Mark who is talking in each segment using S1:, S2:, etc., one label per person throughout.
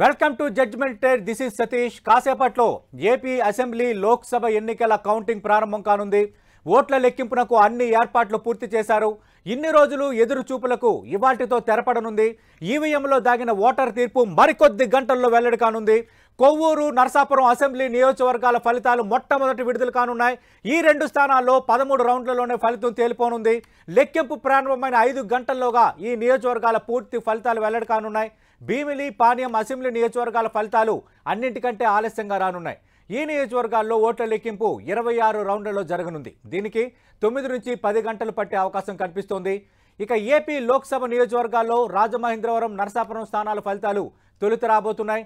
S1: Welcome to judgement day. This is Satish. కాసేపట్లో AP assembly Lok Sabha ఎన్నికల counting ప్రారంభం కానుంది. ఓట్ల లెక్కింపునకు అన్ని ఏర్పాట్లు పూర్తి చేశారు. ఇన్ని రోజులు ఎదురు చూపులకు ఇవాల్టితో తెరపడనుంది. ఈవీఎంలో దాగిన ఓటర్ తీర్పు మరికొద్ది గంటల్లో వెల్లడి కానుంది. కొవ్వూరు, నరసాపురం అసెంబ్లీ నియోజకవర్గాల ఫలితాలు మొట్టమొదటి విడుదల కానున్నాయి. ఈ రెండు స్థానాల్లో 13 రౌండ్లలోనే ఫలితం తేలిపోనుంది. లెక్కింపు ప్రారంభమైన 5 గంటల్లోగా ఈ నియోజకవర్గాల పూర్తి ఫలితాలు వెల్లడి కానున్నాయి. భీమిలి, పాణ్యం అసెంబ్లీ నియోజకవర్గాల ఫలితాలు అన్నింటికంటే ఆలస్యంగా రానున్నాయి. ఈ నియోజకవర్గాల్లో ఓట్ల లెక్కింపు 26 రౌండ్లలో జరగనుంది. దీనికి 9 నుంచి 10 గంటలు పట్టే అవకాశం కనిపిస్తోంది. ఇక ఏపీ లోక్సభ నియోజకవర్గాల్లో రాజమహేంద్రవరం, నరసాపురం స్థానాల ఫలితాలు తొలుత రాబోతున్నాయి.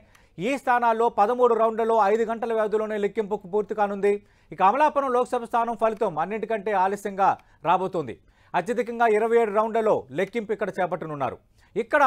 S1: ఈ స్థానాల్లో 13 రౌండ్లలో 5 గంటల వ్యవధిలోనే లెక్కింపుకు పూర్తి కానుంది. ఇక అమలాపురం లోక్సభ స్థానం ఫలితం అన్నింటికంటే ఆలస్యంగా రాబోతోంది. అత్యధికంగా 27 రౌండ్లలో లెక్కింపు ఇక్కడ చేపట్టనున్నారు. ఇక్కడ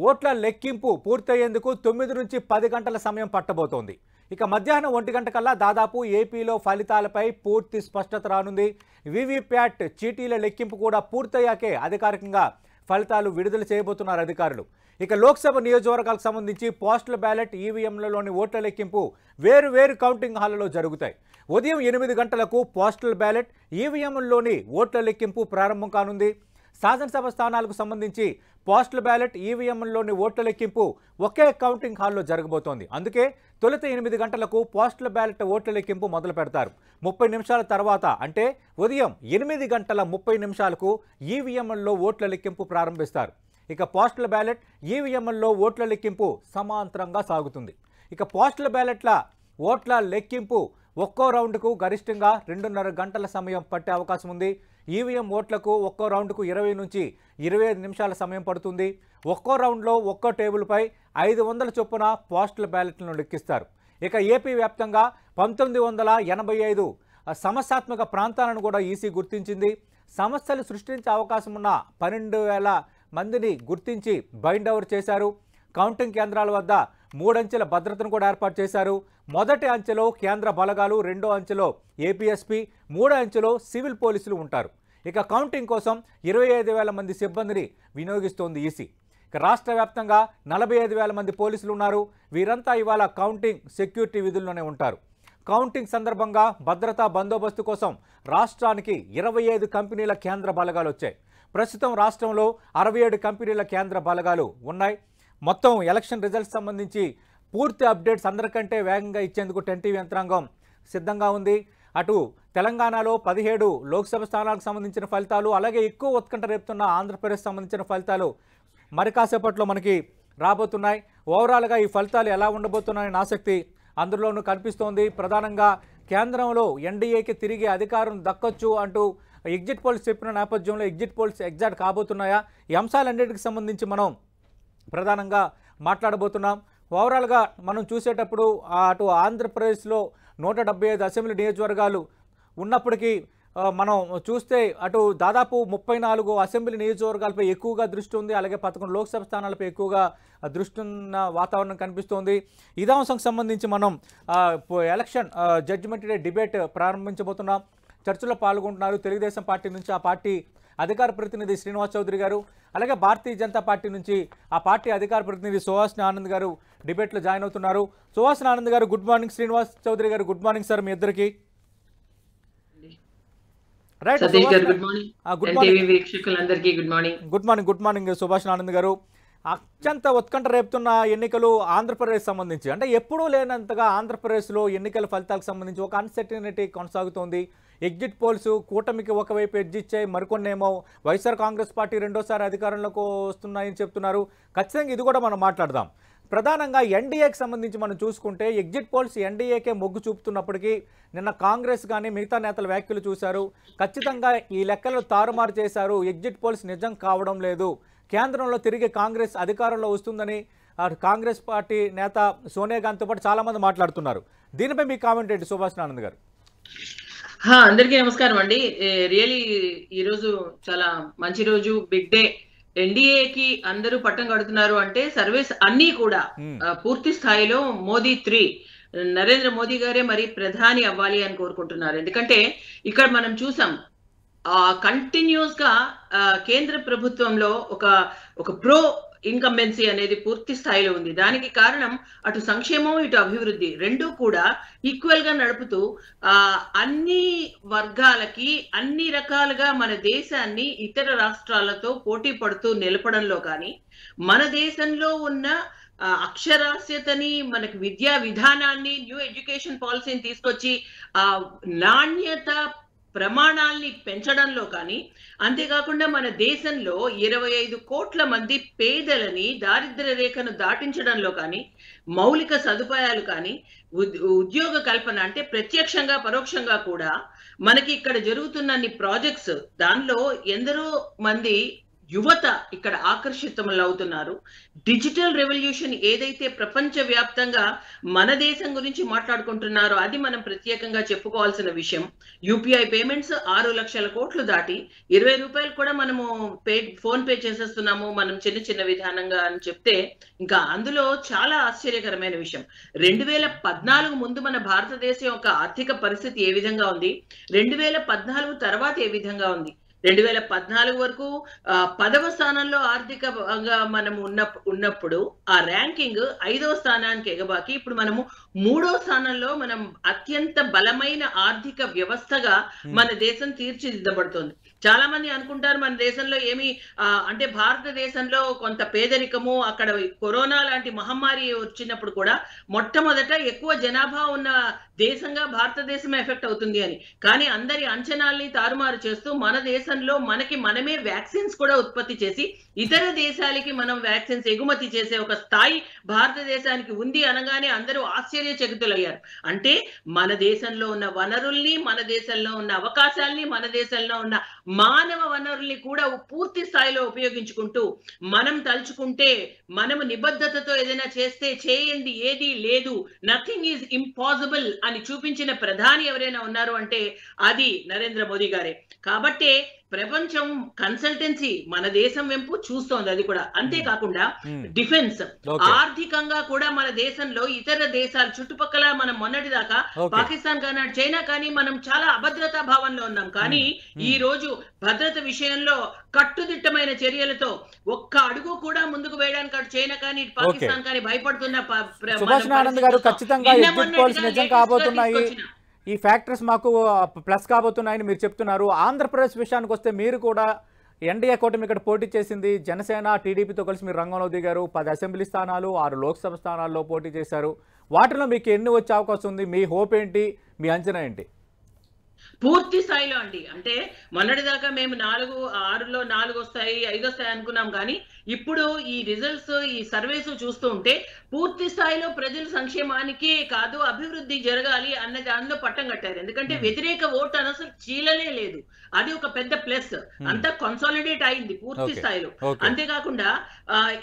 S1: ఓట్ల లెక్కింపు పూర్తయ్యేందుకు 9 నుంచి 10 గంటల సమయం పట్టబోతోంది. ఇక మధ్యాహ్నం 1 గంట కల్లా దాదాపు ఏపీలో ఫలితాలపై పూర్తి స్పష్టత రానుంది. వీవీప్యాట్ చీటీల లెక్కింపు కూడా పూర్తయ్యాకే అధికారికంగా ఫలితాలు విడుదల చేయబోతున్నారు అధికారులు. ఇక లోక్సభ నియోజకవర్గాలకు సంబంధించి పోస్టల్ బ్యాలెట్, ఈవీఎంలలోని ఓట్ల లెక్కింపు వేరు కౌంటింగ్ హాల్లో జరుగుతాయి. ఉదయం 8 గంటలకు పోస్టల్ బ్యాలెట్, ఈవీఎంలోని ఓట్ల లెక్కింపు ప్రారంభం కానుంది. శాసనసభ స్థానాలకు సంబంధించి పోస్టల్ బ్యాలెట్, ఈవీఎంలోని ఓట్ల లెక్కింపు ఒకే కౌంటింగ్ హాల్లో జరగబోతోంది. అందుకే తొలుత 8 గంటలకు పోస్టల్ బ్యాలెట్ ఓట్ల లెక్కింపు మొదలు పెడతారు. 30 నిమిషాల తర్వాత అంటే ఉదయం 8 గంటల 30 నిమిషాలకు ఈవీఎంల్లో ఓట్ల లెక్కింపు ప్రారంభిస్తారు. ఇక పోస్టల్ బ్యాలెట్, ఈవీఎంల్లో ఓట్ల లెక్కింపు సమాంతరంగా సాగుతుంది. ఇక పోస్టల్ బ్యాలెట్ల ఓట్ల లెక్కింపు ఒక్కో రౌండ్కు గరిష్టంగా 2.5 గంటల సమయం పట్టే అవకాశం ఉంది. ఈవీఎం ఓట్లకు ఒక్కో రౌండ్కు 20 నుంచి 25 నిమిషాల సమయం పడుతుంది. ఒక్కో రౌండ్లో ఒక్కో టేబుల్పై 500 చొప్పున పోస్టల్ బ్యాలెట్లను లెక్కిస్తారు. ఇక ఏపీ వ్యాప్తంగా 1985 సమస్యాత్మక ప్రాంతాలను కూడా ఈసీ గుర్తించింది. సమస్యలు సృష్టించే అవకాశం ఉన్న 12,000 మందిని గుర్తించి బైండ్ ఓవర్ చేశారు. కౌంటింగ్ కేంద్రాల వద్ద 3 అంచెల భద్రతను కూడా ఏర్పాటు చేశారు. మొదటి అంచెలో కేంద్ర బలగాలు, రెండో అంచెలో ఏపీఎస్పీ, 3వ అంచెలో సివిల్ పోలీసులు ఉంటారు. ఇక కౌంటింగ్ కోసం 25,000 మంది సిబ్బందిని వినియోగిస్తోంది ఈసీ. ఇక రాష్ట్ర వ్యాప్తంగా 45,000 మంది పోలీసులు ఉన్నారు. వీరంతా ఇవాళ కౌంటింగ్ సెక్యూరిటీ విధుల్లోనే ఉంటారు. కౌంటింగ్ సందర్భంగా భద్రతా బందోబస్తు కోసం రాష్ట్రానికి 25 కంపెనీల కేంద్ర బలగాలు వచ్చాయి. ప్రస్తుతం రాష్ట్రంలో 67 కంపెనీల కేంద్ర బలగాలు ఉన్నాయి. మొత్తం ఎలక్షన్ రిజల్ట్స్ సంబంధించి పూర్తి అప్డేట్స్ అందరికంటే వేగంగా ఇచ్చేందుకు 10 టీవీ యంత్రాంగం సిద్ధంగా ఉంది. అటు తెలంగాణలో 17 లోక్సభ స్థానాలకు సంబంధించిన ఫలితాలు, అలాగే ఎక్కువ ఉత్కంఠ రేపుతున్న ఆంధ్రప్రదేశ్ సంబంధించిన ఫలితాలు మరి కాసేపట్లో మనకి రాబోతున్నాయి. ఓవరాల్గా ఈ ఫలితాలు ఎలా ఉండబోతున్నాయని ఆసక్తి అందులోనూ కనిపిస్తోంది. ప్రధానంగా కేంద్రంలో ఎన్డీఏకి తిరిగి అధికారం దక్కొచ్చు అంటూ ఎగ్జిట్ పోల్స్ చెప్పిన నేపథ్యంలో ఎగ్జిట్ పోల్స్ ఎగ్జాక్ట్ కాబోతున్నాయా? ఈ అంశాలన్నిటికి సంబంధించి మనం ప్రధానంగా మాట్లాడబోతున్నాం. ఓవరాల్గా మనం చూసేటప్పుడు అటు ఆంధ్రప్రదేశ్లో 175 అసెంబ్లీ నియోజకవర్గాలు ఉన్నప్పటికీ మనం చూస్తే అటు దాదాపు 34 అసెంబ్లీ నియోజకవర్గాలపై ఎక్కువగా దృష్టి ఉంది. అలాగే 11 లోక్సభ స్థానాలపై ఎక్కువగా దృష్టి ఉన్న వాతావరణం కనిపిస్తోంది. ఇదే అంశంకి సంబంధించి మనం ఎలక్షన్ జడ్జిమెంట్ డే డిబేట్ ప్రారంభించబోతున్నాం. చర్చలో పాల్గొంటున్నారు తెలుగుదేశం పార్టీ నుంచి ఆ పార్టీ అధికార ప్రతినిధి శ్రీనివాస్ చౌదరి గారు, అలాగే భారతీయ జనతా పార్టీ నుంచి ఆ పార్టీ అధికార ప్రతినిధి సుహాసిని ఆనంద్ గారు డిబేట్లో జాయిన్ అవుతున్నారు. సుహాసిని ఆనంద్ గారు గుడ్ మార్నింగ్, శ్రీనివాస్ చౌదరి గారు గుడ్ మార్నింగ్ సార్ మీ ఇద్దరికి. Right, good morning Subhash Anand గారు. అత్యంత ఉత్కంఠ రేపుతున్న ఎన్నికలు ఆంధ్రప్రదేశ్ సంబంధించి, అంటే ఎప్పుడూ లేనంతగా ఆంధ్రప్రదేశ్లో ఎన్నికల ఫలితాలకు సంబంధించి ఒక అన్సర్టనిటీ కొనసాగుతోంది. ఎగ్జిట్ పోల్స్ కూటమికి ఒకవైపు ఎడ్జ్ ఇచ్చాయి, మరికొన్నేమో వైఎస్ఆర్ కాంగ్రెస్ పార్టీ రెండోసారి అధికారంలోకి వస్తున్నాయని చెప్తున్నారు. ఖచ్చితంగా ఇది కూడా మనం మాట్లాడదాం. ప్రధానంగా ఎన్డీఏకి సంబంధించి మనం చూసుకుంటే ఎగ్జిట్ పోల్స్ ఎన్డీఏకే మొగ్గు చూపుతున్నప్పటికీ నిన్న కాంగ్రెస్ కానీ మిగతా నేతల వ్యాఖ్యలు చూశారు. ఖచ్చితంగా ఈ లెక్కలు తారుమారు చేశారు, ఎగ్జిట్ పోల్స్ నిజం కావడం లేదు, కేంద్రంలో తిరిగి కాంగ్రెస్ అధికారంలో వస్తుందని కాంగ్రెస్ పార్టీ నేత సోనియా గాంధీతో పాటు చాలామంది మాట్లాడుతున్నారు. దీనిపై మీ కామెంట్ ఏంటి సుభాష్ ఆనంద్ గారు?
S2: అందరికీ నమస్కారం అండి. రియలీ ఈరోజు చాలా మంచి రోజు, బిగ్ డే. ఎన్డీఏకి అందరూ పట్టం కడుతున్నారు అంటే సర్వేస్ అన్ని కూడా పూర్తి స్థాయిలో మోదీ 3 నరేంద్ర మోదీ గారే మరి ప్రధాని అవ్వాలి అని కోరుకుంటున్నారు. ఎందుకంటే ఇక్కడ మనం చూసాం కంటిన్యూస్ గా కేంద్ర ప్రభుత్వంలో ఒక ప్రో ఇన్కంబెన్సీ అనేది పూర్తి స్థాయిలో ఉంది. దానికి కారణం అటు సంక్షేమం ఇటు అభివృద్ధి రెండూ కూడా ఈక్వల్ గా నడుపుతూ అన్ని వర్గాలకి అన్ని రకాలుగా మన దేశాన్ని ఇతర రాష్ట్రాలతో పోటీ పడుతూ నిలపడంలో కానీ మన దేశంలో ఉన్న అక్షరాస్యతని మనకి విద్యా విధానాన్ని న్యూ ఎడ్యుకేషన్ పాలసీని తీసుకొచ్చి నాణ్యత ప్రమాణాల్ని పెంచడంలో కానీ అంతేకాకుండా మన దేశంలో 25 కోట్ల మంది పేదలని దారిద్ర్య రేఖను దాటించడంలో కానీ మౌలిక సదుపాయాలు కానీ ఉద్యోగ కల్పన అంటే ప్రత్యక్షంగా పరోక్షంగా కూడా మనకి ఇక్కడ జరుగుతున్న ప్రాజెక్ట్స్ దానిలో ఎందరో మంది యువత ఇక్కడ ఆకర్షితులవుతున్నారు. డిజిటల్ రెవల్యూషన్ ఏదైతే ప్రపంచవ్యాప్తంగా మన దేశం గురించి మాట్లాడుకుంటున్నారో అది మనం ప్రత్యేకంగా చెప్పుకోవాల్సిన విషయం. యూపీఐ పేమెంట్స్ 6 లక్షల కోట్లు దాటి 20 రూపాయలు కూడా మనము ఫోన్ పే చేసేస్తున్నాము మనం చిన్న విధానంగా అని చెప్తే ఇంకా అందులో చాలా ఆశ్చర్యకరమైన విషయం. 2014 ముందు మన భారతదేశం యొక్క ఆర్థిక పరిస్థితి ఏ విధంగా ఉంది, 2014 తర్వాత ఏ విధంగా ఉంది. 2014 వరకు 10వ స్థానంలో ఆర్థికంగా మనం ఉన్నప్పుడు ఆ ర్యాంకింగ్ 5వ స్థానానికి ఎగబాకి ఇప్పుడు మనము 3వ స్థానంలో మనం అత్యంత బలమైన ఆర్థిక వ్యవస్థగా మన దేశం తీర్చిదిద్దబడుతోంది. చాలా మంది అనుకుంటారు మన దేశంలో ఏమి అంటే భారతదేశంలో కొంత పేదరికము అక్కడ కరోనా లాంటి మహమ్మారి వచ్చినప్పుడు కూడా మొట్టమొదట ఎక్కువ జనాభా ఉన్న దేశంగా భారతదేశం ఎఫెక్ట్ అవుతుంది అని. కానీ అందరి అంచనాల్ని తారుమారు చేస్తూ మన దేశంలో మనమే వ్యాక్సిన్స్ కూడా ఉత్పత్తి చేసి ఇతర దేశాలకి మనం వ్యాక్సిన్స్ ఎగుమతి చేసే ఒక స్థాయి భారతదేశానికి ఉంది అనగానే అందరూ ఆశ్చర్యచకితులయ్యారు. అంటే మన దేశంలో ఉన్న వనరుల్ని, మన దేశంలో ఉన్న అవకాశాల్ని, మన దేశంలో ఉన్న మానవ వనరుల్ని కూడా పూర్తి స్థాయిలో ఉపయోగించుకుంటూ మనం తలుచుకుంటే మనము నిబద్ధతతో ఏదైనా చేస్తే చేయండి ఏది లేదు, నథింగ్ ఈజ్ ఇంపాసిబుల్ అని చూపించిన ప్రధాని ఎవరైనా ఉన్నారు అంటే అది నరేంద్ర మోదీ గారే. కాబట్టే ప్రపంచం కన్సల్టెన్సీ మన దేశం వెంపు చూస్తోంది. అది కూడా అంతేకాకుండా డిఫెన్స్ ఆర్థికంగా కూడా మన దేశంలో ఇతర దేశాలు చుట్టుపక్కల మనం మొన్నటిదాకా పాకిస్తాన్ కానీ చైనా కానీ మనం చాలా అభద్రతా భావంలో ఉన్నాం. కానీ ఈ రోజు భద్రత విషయంలో కట్టుదిట్టమైన చర్యలతో ఒక్క అడుగు కూడా ముందుకు వేయడానికి అటు చైనా కానీ పాకిస్తాన్ కానీ భయపడుతున్న
S1: ఈ ఫ్యాక్టర్స్ మాకు ప్లస్ కాబోతున్నాయని మీరు చెప్తున్నారు. ఆంధ్రప్రదేశ్ విషయానికి వస్తే మీరు కూడా ఎన్డీఏ కూటమి ఇక్కడ పోటీ చేసింది. జనసేన టీడీపీతో కలిసి మీరు రంగంలో దిగారు. 10 అసెంబ్లీ స్థానాలు 6 లోక్సభ స్థానాల్లో పోటీ చేశారు. వాటిలో మీకు ఎన్ని వచ్చే అవకాశం ఉంది? మీ హోప్ ఏంటి? మీ అంచనా ఏంటి?
S2: పూర్తి స్థాయిలో అండి. అంటే మొన్నటిదాకా మేము 6లో 4 వస్తాయి 5 వస్తాయి అనుకున్నాం. కానీ ఇప్పుడు ఈ రిజల్ట్స్ ఈ సర్వేస్ చూస్తూ ఉంటే పూర్తి స్థాయిలో ప్రజల సంక్షేమానికి కాదు అభివృద్ధి జరగాలి అన్న దానిలో పట్టం కట్టారు. ఎందుకంటే వ్యతిరేక ఓటు అసలు చీలనే లేదు. అది ఒక పెద్ద ప్లస్. అంతా కన్సాలిడేట్ అయింది పూర్తి స్థాయిలో. అంతేకాకుండా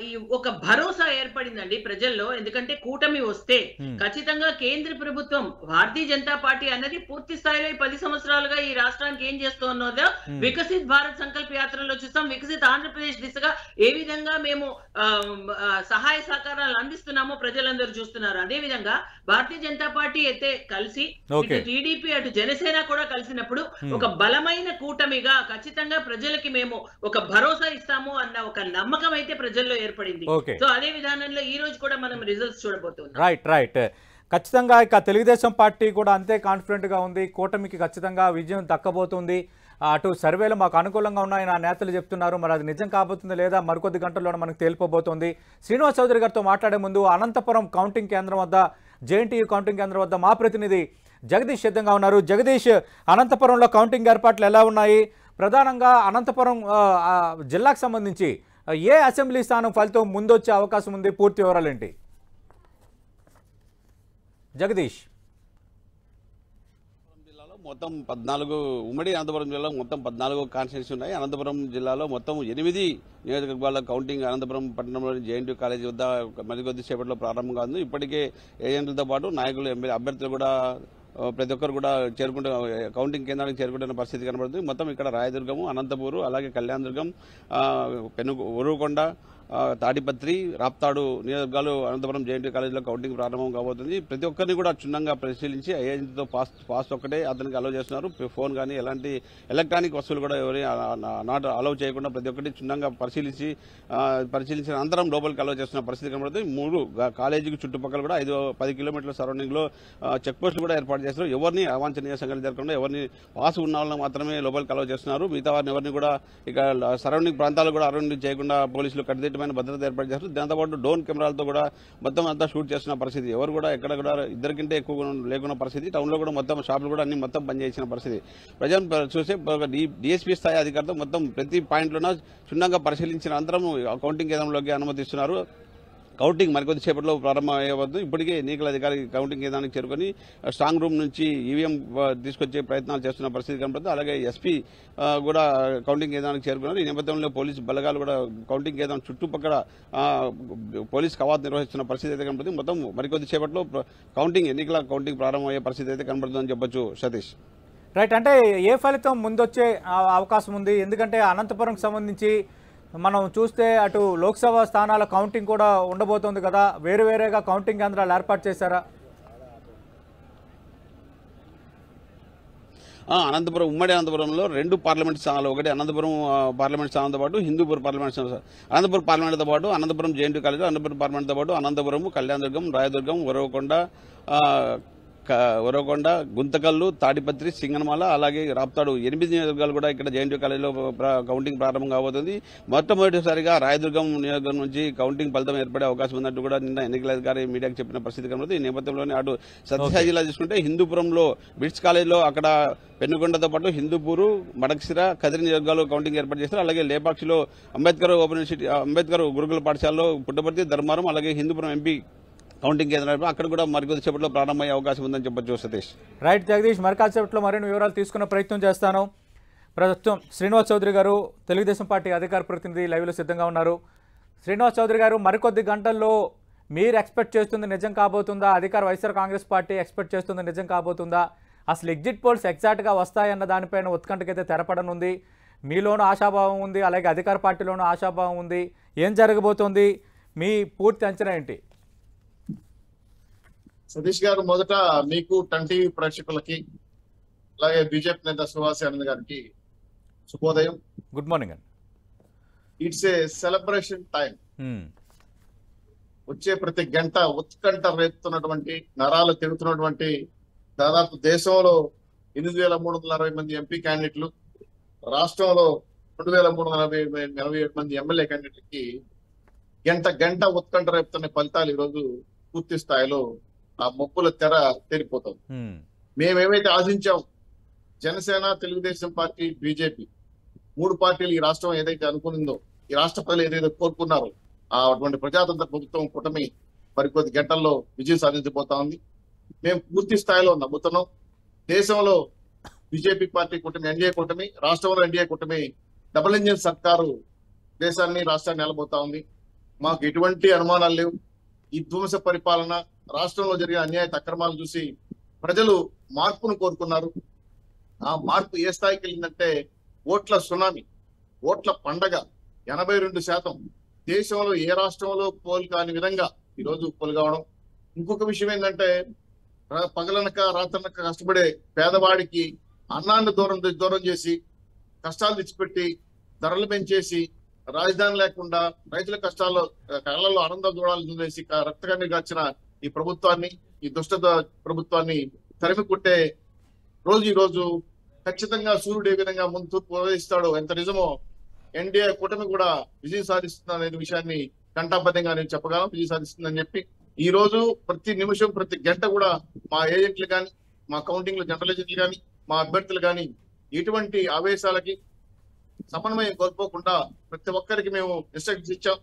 S2: ఈ ఒక భరోసా ఏర్పడిందండి ప్రజల్లో. ఎందుకంటే కూటమి వస్తే ఖచ్చితంగా కేంద్ర ప్రభుత్వం భారతీయ జనతా పార్టీ అన్నది పూర్తి స్థాయిలో 10 సంవత్సరాలుగా ఈ రాష్ట్రానికి ఏం చేస్తున్నదో వికసిత్ భారత్ సంకల్ప యాత్రలో చూస్తాం. వికసిత్ ఆంధ్రప్రదేశ్ దిశగా ఏ విధంగా మేము సహాయ సహకారాలు అందిస్తున్నామో ప్రజలందరూ చూస్తున్నారు. అదే విధంగా భారతీయ జనతా పార్టీ అయితే కలిసి ఇటు టీడీపీ అటు జనసేన కూడా కలిసినప్పుడు ఒక బలమైన కూటమిగా ఖచ్చితంగా ప్రజలకి మేము ఒక భరోసా ఇస్తాము అన్న ఒక నమ్మకం అయితే ప్రజల్లో ఏర్పడింది. సో అదే విధానంలో ఈ రోజు కూడా మనం రిజల్ట్స్ చూడబోతున్నాం.
S1: రైట్. ఖచ్చితంగా ఇక తెలుగుదేశం పార్టీ కూడా అంతే కాన్ఫిడెంట్గా ఉంది. కూటమికి ఖచ్చితంగా విజయం దక్కబోతుంది. అటు సర్వేలు మాకు అనుకూలంగా ఉన్నాయని ఆ నేతలు చెప్తున్నారు. మరి అది నిజం కాబోతుంది లేదా మరికొద్ది గంటల్లోనే మనకు తేలిపోబోతోంది. శ్రీనివాస్ చౌదరి గారితో మాట్లాడే ముందు అనంతపురం కౌంటింగ్ కేంద్రం వద్ద జేఎన్టీయూ కౌంటింగ్ కేంద్రం వద్ద మా ప్రతినిధి జగదీష్ సిద్ధంగా ఉన్నారు. జగదీష్, అనంతపురంలో కౌంటింగ్ ఏర్పాట్లు ఎలా ఉన్నాయి? ప్రధానంగా అనంతపురం జిల్లాకు సంబంధించి ఏ అసెంబ్లీ స్థానం ఫలితం ముందొచ్చే అవకాశం ఉంది? పూర్తి వివరాలు ఏంటి జగదీష్?
S3: మొత్తం 14 ఉమ్మడి అనంతపురం జిల్లాలో మొత్తం 14 కాన్స్టిట్యూన్సీ ఉన్నాయి. అనంతపురం జిల్లాలో మొత్తం 8 నియోజకవర్గాల కౌంటింగ్ అనంతపురం పట్టణంలోని జేఎన్టీయూ కాలేజీ వద్ద మరికొద్ది సేపట్లో ప్రారంభంగా ఉంది. ఇప్పటికే ఏజెంట్లతో పాటు నాయకులు అభ్యర్థులు కూడా ప్రతి ఒక్కరు కూడా కౌంటింగ్ కేంద్రానికి చేరుకుంటున్న పరిస్థితి కనబడుతుంది. మొత్తం ఇక్కడ రాయదుర్గము, అనంతపూరు, అలాగే కళ్యాణదుర్గం, ఉరుకొండ, తాడిపత్రి, రాప్తాడు నియోజకవర్గాలు అనంతపురం జేఎన్టీ కాలేజీలో కౌంటింగ్ ప్రారంభం కాబోతుంది. ప్రతి ఒక్కరిని కూడా క్షుణ్ణంగా పరిశీలించి ఏజెంట్తో పాస్ ఒక్కటే అతనికి అలౌ చేస్తున్నారు. ఫోన్ కానీ ఎలాంటి ఎలక్ట్రానిక్ వస్తువులు కూడా ఎవరి నాట్ అలౌ చేయకుండా ప్రతి ఒక్కటి క్షుణ్ణంగా పరిశీలించిన అనంతరం లోపలికి అలౌ చేస్తున్న పరిస్థితి కనబడుతుంది. 3 కాలేజీకి చుట్టుపక్కల కూడా 5-10 కిలోమీటర్ల సరౌండింగ్ లో చెక్ పోస్టులు కూడా ఏర్పాటు చేస్తారు. ఎవరిని అవాంఛనీయ సంఘటనలు జరగకుండా ఎవరిని పాస్ ఉన్న వాళ్ళని మాత్రమే లోపలికి అలౌ చేస్తున్నారు. మిగతా వారిని ఎవరిని కూడా ఇక సరౌండింగ్ ప్రాంతాలు కూడా అరౌండింగ్ చేయకుండా పోలీసులు కట్టుదిట్టమైన భద్రత ఏర్పాటు చేస్తారు. దాంతోపాటు డ్రోన్ కెమెరాలతో కూడా మొత్తం అంతా షూట్ చేస్తున్న పరిస్థితి. ఎవరు కూడా ఎక్కడ కూడా ఇద్దరికంటే ఎక్కువ లేకున్న పరిస్థితి. టౌన్ లో కూడా మొత్తం షాపులు కూడా అన్ని మొత్తం బంద్ చేసిన పరిస్థితి. ప్రజలు చూసే డిఎస్పీ స్థాయి అధికారితో మొత్తం ప్రతి పాయింట్లోనూ క్షుణ్ణంగా పరిశీలించిన అనంతరం కౌంటింగ్ కేంద్రంలోకి అనుమతిస్తున్నారు. కౌంటింగ్ మరికొద్ది సేపట్లో ప్రారంభమయ్యవద్దు. ఇప్పటికే ఎన్నికల అధికారి కౌంటింగ్ కేంద్రానికి చేరుకొని స్ట్రాంగ్ రూమ్ నుంచి ఈవీఎం తీసుకొచ్చే ప్రయత్నాలు చేస్తున్న పరిస్థితి కనబడుతుంది. అలాగే ఎస్పీ కూడా కౌంటింగ్ కేంద్రానికి చేరుకున్నారు. ఈ నేపథ్యంలో పోలీసు బలగాలు కూడా కౌంటింగ్ కేంద్రం చుట్టుపక్కల పోలీస్ కవాతు నిర్వహిస్తున్న పరిస్థితి అయితే కనబడుతుంది. మొత్తం మరికొద్ది సేపట్లో ఎన్నికల కౌంటింగ్ ప్రారంభమయ్యే పరిస్థితి అయితే కనబడుతుందని చెప్పొచ్చు సతీష్.
S1: రైట్, అంటే ఏ ఫలితం ముందొచ్చే అవకాశం ఉంది? ఎందుకంటే అనంతపురంకి సంబంధించి మనం చూస్తే అటు లోక్సభ స్థానాల కౌంటింగ్ కూడా ఉండబోతోంది కదా, వేరువేరేగా కౌంటింగ్ కేంద్రాలు ఏర్పాటు చేశారా?
S3: ఉమ్మడి అనంతపురంలో 2 పార్లమెంట్ స్థానాలు, ఒకటి అనంతపురం పార్లమెంట్ స్థానంతో పాటు హిందూపూర్ పార్లమెంట్ స్థానం, అనంతపురం పార్లమెంట్తో పాటు అనంతపురం జేఎన్టీ కాలేజ్, అనంతపురం పార్లమెంట్తో పాటు అనంతపురం, కళ్యాణదుర్గం, రాయదుర్గం, ఉరవకొండ, గుంతకల్లు, తాడిపత్రి, సింగనమాల, అలాగే రాప్తాడు 8 నియోజకవర్గాలు కూడా ఇక్కడ జేఎన్టీ కాలేజీలో కౌంటింగ్ ప్రారంభం కాబోతుంది. మొట్టమొదటిసారిగా రాయదుర్గం నియోజకవర్గం నుంచి కౌంటింగ్ ఫలితం ఏర్పడే అవకాశం ఉన్నట్టు కూడా నిన్న ఎన్నికల అధికారి మీడియాకు చెప్పిన పరిస్థితి కనబడుతుంది. ఈ నేపథ్యంలోనే అటు సత్యసాయి జిల్లా చూసుకుంటే హిందూపురంలో బిట్స్ కాలేజీలో అక్కడ పెనుగొండతో పాటు హిందూపూరు, మడకసిర, కదిరి నియోజకవర్గాలు కౌంటింగ్ ఏర్పాటు చేస్తారు. అలాగే లేపాక్షిలో అంబేద్కర్ గురుకుల పాఠశాలలో పుట్టపర్తి, ధర్మారం, అలాగే హిందూపురం ఎంపీ కౌంటింగ్ కేంద్రాలు అక్కడ కూడా మరికొద్ది సేపట్లో ప్రారంభమయ్యే అవకాశం ఉందని చెప్పొచ్చు సతీష్.
S1: రైట్ జగదీష్, మరికాసేపట్లో మరిన్ని వివరాలు తీసుకునే ప్రయత్నం చేస్తాను. ప్రస్తుతం శ్రీనివాస్ చౌదరి గారు తెలుగుదేశం పార్టీ అధికార ప్రతినిధి లైవ్లో సిద్ధంగా ఉన్నారు. శ్రీనివాస్ చౌదరి గారు, మరికొద్ది గంటల్లో మీరు ఎక్స్పెక్ట్ చేస్తుంది నిజం కాబోతుందా? అధికార వైఎస్ఆర్ కాంగ్రెస్ పార్టీ ఎక్స్పెక్ట్ చేస్తుంది నిజం కాబోతుందా? అసలు ఎగ్జిట్ పోల్స్ ఎగ్జాక్ట్గా వస్తాయన్న దానిపైన ఉత్కంఠకైతే తెరపడనుంది. మీలోనూ ఆశాభావం ఉంది, అలాగే అధికార పార్టీలోనూ ఆశాభావం ఉంది. ఏం జరగబోతోంది? మీ పూర్తి అంచనా ఏంటి?
S4: సతీష్ గారు, మొదట మీకు టన్ టీవీ ప్రేక్షకులకి అలాగే బీజేపీ నేత సుహాస్ ఆనంద్ గారికి శుభోదయం.
S1: గుడ్ మార్నింగ్ అండి.
S4: It's a celebration time. వచ్చే ప్రతి గంట ఉత్కంఠ రేపుతున్నటువంటి, నరాలు తిరుగుతున్నటువంటి, దాదాపు దేశంలో 8,340 మంది ఎంపీ క్యాండిడేట్లు, రాష్ట్రంలో 2,347 మంది ఎమ్మెల్యే క్యాండిడేట్లకి గంట ఉత్కంఠ రేపుతున్న ఫలితాలు ఈరోజు పూర్తి స్థాయిలో ఆ మొప్పుల తెర తేలిపోతుంది. మేమేమైతే ఆశించాం, జనసేన, తెలుగుదేశం పార్టీ, బీజేపీ 3 పార్టీలు ఈ రాష్ట్రం ఏదైతే అనుకునిందో, ఈ రాష్ట్ర ప్రజలు ఏదైతే కోరుకున్నారో అటువంటి ప్రజాతంత్ర ప్రభుత్వం కూటమి మరికొద్ది గంటల్లో విజయం సాధించబోతా ఉంది. మేము పూర్తి స్థాయిలో నమ్ముతున్నాం. దేశంలో బీజేపీ పార్టీ కూటమి, ఎన్డీఏ కూటమి, రాష్ట్రంలో ఎన్డీఏ కూటమి డబుల్ ఇంజిన్ సర్కారు దేశాన్ని, రాష్ట్రాన్ని నిలబోతా ఉంది. మాకు ఎటువంటి అనుమానాలు లేవు. ఈ ధ్వంస పరిపాలన, రాష్ట్రంలో జరిగే అన్యాయ అక్రమాలు చూసి ప్రజలు మార్పును కోరుకున్నారు. ఆ మార్పు ఏ స్థాయికి వెళ్ళిందంటే ఓట్ల సునామీ, ఓట్ల పండగ 82%. దేశంలో ఏ రాష్ట్రంలో పోల్ కాని విధంగా ఈరోజు పోల్ కావడం. ఇంకొక విషయం ఏంటంటే, పగలనక రాత్రనక కష్టపడే పేదవాడికి అన్నాన్ని దూరం చేసి, కష్టాలు తెచ్చిపెట్టి, ధరలు పెంచేసి, రాజధాని లేకుండా రైతుల కష్టాల్లో కళ్ళల్లో ఆనంద దూరాలు చూసేసి రక్తకన్నీరు గార్చిన ఈ ప్రభుత్వాన్ని, ఈ దుష్ట ప్రభుత్వాన్ని తరిమి కొట్టే రోజు ఈ రోజు ఖచ్చితంగా సూర్యుడు ఏ విధంగా ముందు తూర్పు ప్రవేశిస్తాడో, ఎంత నిజమో ఎన్డీఏ కూటమి కూడా విజయం సాధిస్తుంది అనే విషయాన్ని కంఠాబద్ధంగా నేను చెప్పగలను. విజయం సాధిస్తుందని చెప్పి ఈ రోజు ప్రతి నిమిషం, ప్రతి గంట కూడా మా ఏజెంట్లు కానీ, మా కౌంటింగ్ లో జనరల్ ఏజెంట్లు కానీ, మా అభ్యర్థులు కానీ ఎటువంటి ఆవేశాలకి సమన్వయం కోల్పోకుండా ప్రతి ఒక్కరికి మేము ఇన్స్ట్రక్షన్స్ ఇచ్చాం.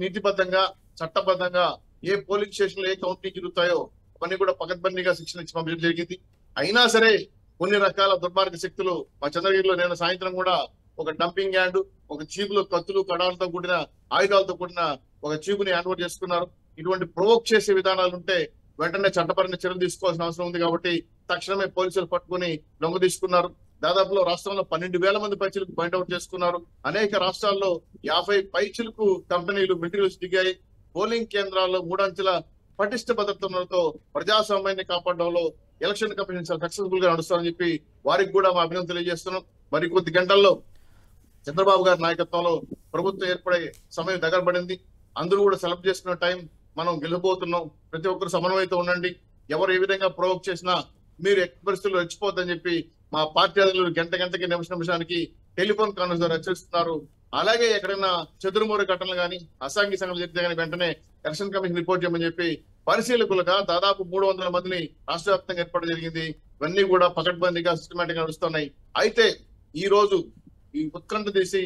S4: నీతిబద్ధంగా, చట్టబద్ధంగా ఏ పోలింగ్ స్టేషన్ లో ఏ కౌంటింగ్ జరుగుతాయో అవన్నీ కూడా పకడ్బందీగా శిక్షణ ఇచ్చి పంపించడం జరిగింది. అయినా సరే కొన్ని రకాల దుర్మార్గ శక్తులు మా చంద్రగిరిలో నేను సాయంత్రం కూడా ఒక డంపింగ్ యార్డ్, ఒక చీపులో కత్తులు, కడాలతో కూడిన ఆయుధాలతో కూడిన ఒక చీపుని హ్యాండ్ ఓవర్ చేసుకున్నారు. ఇటువంటి ప్రొవోక్ చేసే విధానాలు ఉంటే వెంటనే చట్టపరమైన చర్యలు తీసుకోవాల్సిన అవసరం ఉంది. కాబట్టి తక్షణమే పోలీసులు పట్టుకుని లొంగ తీసుకున్నారు. దాదాపులో రాష్ట్రంలో 12,000 మంది పైచిలకు పాయింట్అవుట్ చేసుకున్నారు. అనేక రాష్ట్రాల్లో 50 పైచిలకు కంపెనీలు మెటీరియల్స్ దిగాయి. పోలింగ్ కేంద్రాల్లో 3 అంచెల పటిష్ట భద్రతలతో ప్రజాస్వామ్యాన్ని కాపాడడంలో ఎలక్షన్ కమిషన్ సక్సెస్ఫుల్ గా నడుస్తారని చెప్పి వారికి కూడా మా అభినందన తెలియజేస్తున్నాం. మరి కొద్ది గంటల్లో చంద్రబాబు గారి నాయకత్వంలో ప్రభుత్వం ఏర్పడే సమయం దగ్గర పడింది. అందరూ కూడా సెలబ్రేట్ చేసుకున్న టైం మనం గెలిపోతున్నాం. ప్రతి ఒక్కరు సమన్వయంతో ఉండండి. ఎవరు ఏ విధంగా ప్రొవోక్ చేసినా మీరు ఎట్టి పరిస్థితుల్లో రెచ్చిపోద్దని చెప్పి మా పార్టీ అధికారులు గంటకి నిమిషానికి టెలిఫోన్ కాన్ఫరెన్స్ ద్వారా హెచ్చరిస్తున్నారు. అలాగే ఎక్కడైనా చెదురుమూరు ఘటనలు కానీ అసాంఘిక సంఘటనలు జరిగితే కానీ వెంటనే ఎలక్షన్ కమిషన్ రిపోర్ట్ చేయమని చెప్పి పరిశీలకులుగా దాదాపు 300 మందిని రాష్ట్ర వ్యాప్తంగా ఏర్పాటు జరిగింది. ఇవన్నీ కూడా పకడ్బందీగా సిస్టమేటిక్ గా నడుస్తున్నాయి. అయితే ఈ రోజు ఈ ఉత్కంఠ తీసి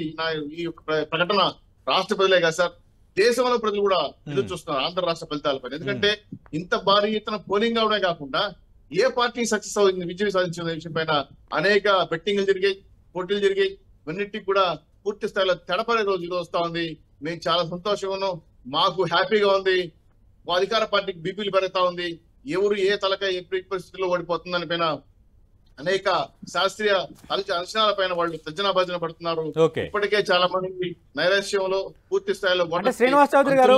S4: ఈ ప్రకటన రాష్ట్ర ప్రజలే కాదు సార్, దేశంలో ప్రజలు కూడా ఎదురు చూస్తున్నారు ఆంధ్ర రాష్ట్ర ఫలితాలపై. ఎందుకంటే ఇంత భారీ ఎత్తున పోలింగ్ అవడమే కాకుండా ఏ పార్టీ సక్సెస్ అవుతుంది, విజయం సాధించిన విషయం పైన అనేక బెట్టింగ్లు జరిగాయి, పోటీలు జరిగాయి. ఇవన్నిటికి కూడా పూర్తి స్థాయిలో తెడపడే రోజు ఇది వస్తా ఉంది. మేము చాలా సంతోషంగా ఉన్నాం, మాకు హ్యాపీగా ఉంది. అధికార పార్టీకి బీపీలు పెరుగుతా ఉంది. ఎవరు ఏ తలకాయ ఏ పరిస్థితుల్లో ఓడిపోతుందని పైన అనేక శాస్త్రీయ అంచనాల పైన వాళ్ళు తర్జన భజన పడుతున్నారు. ఇప్పటికే చాలా మంది నైరాశ్యంలో పూర్తి స్థాయిలో
S1: శ్రీనివాస్ చౌదరి గారు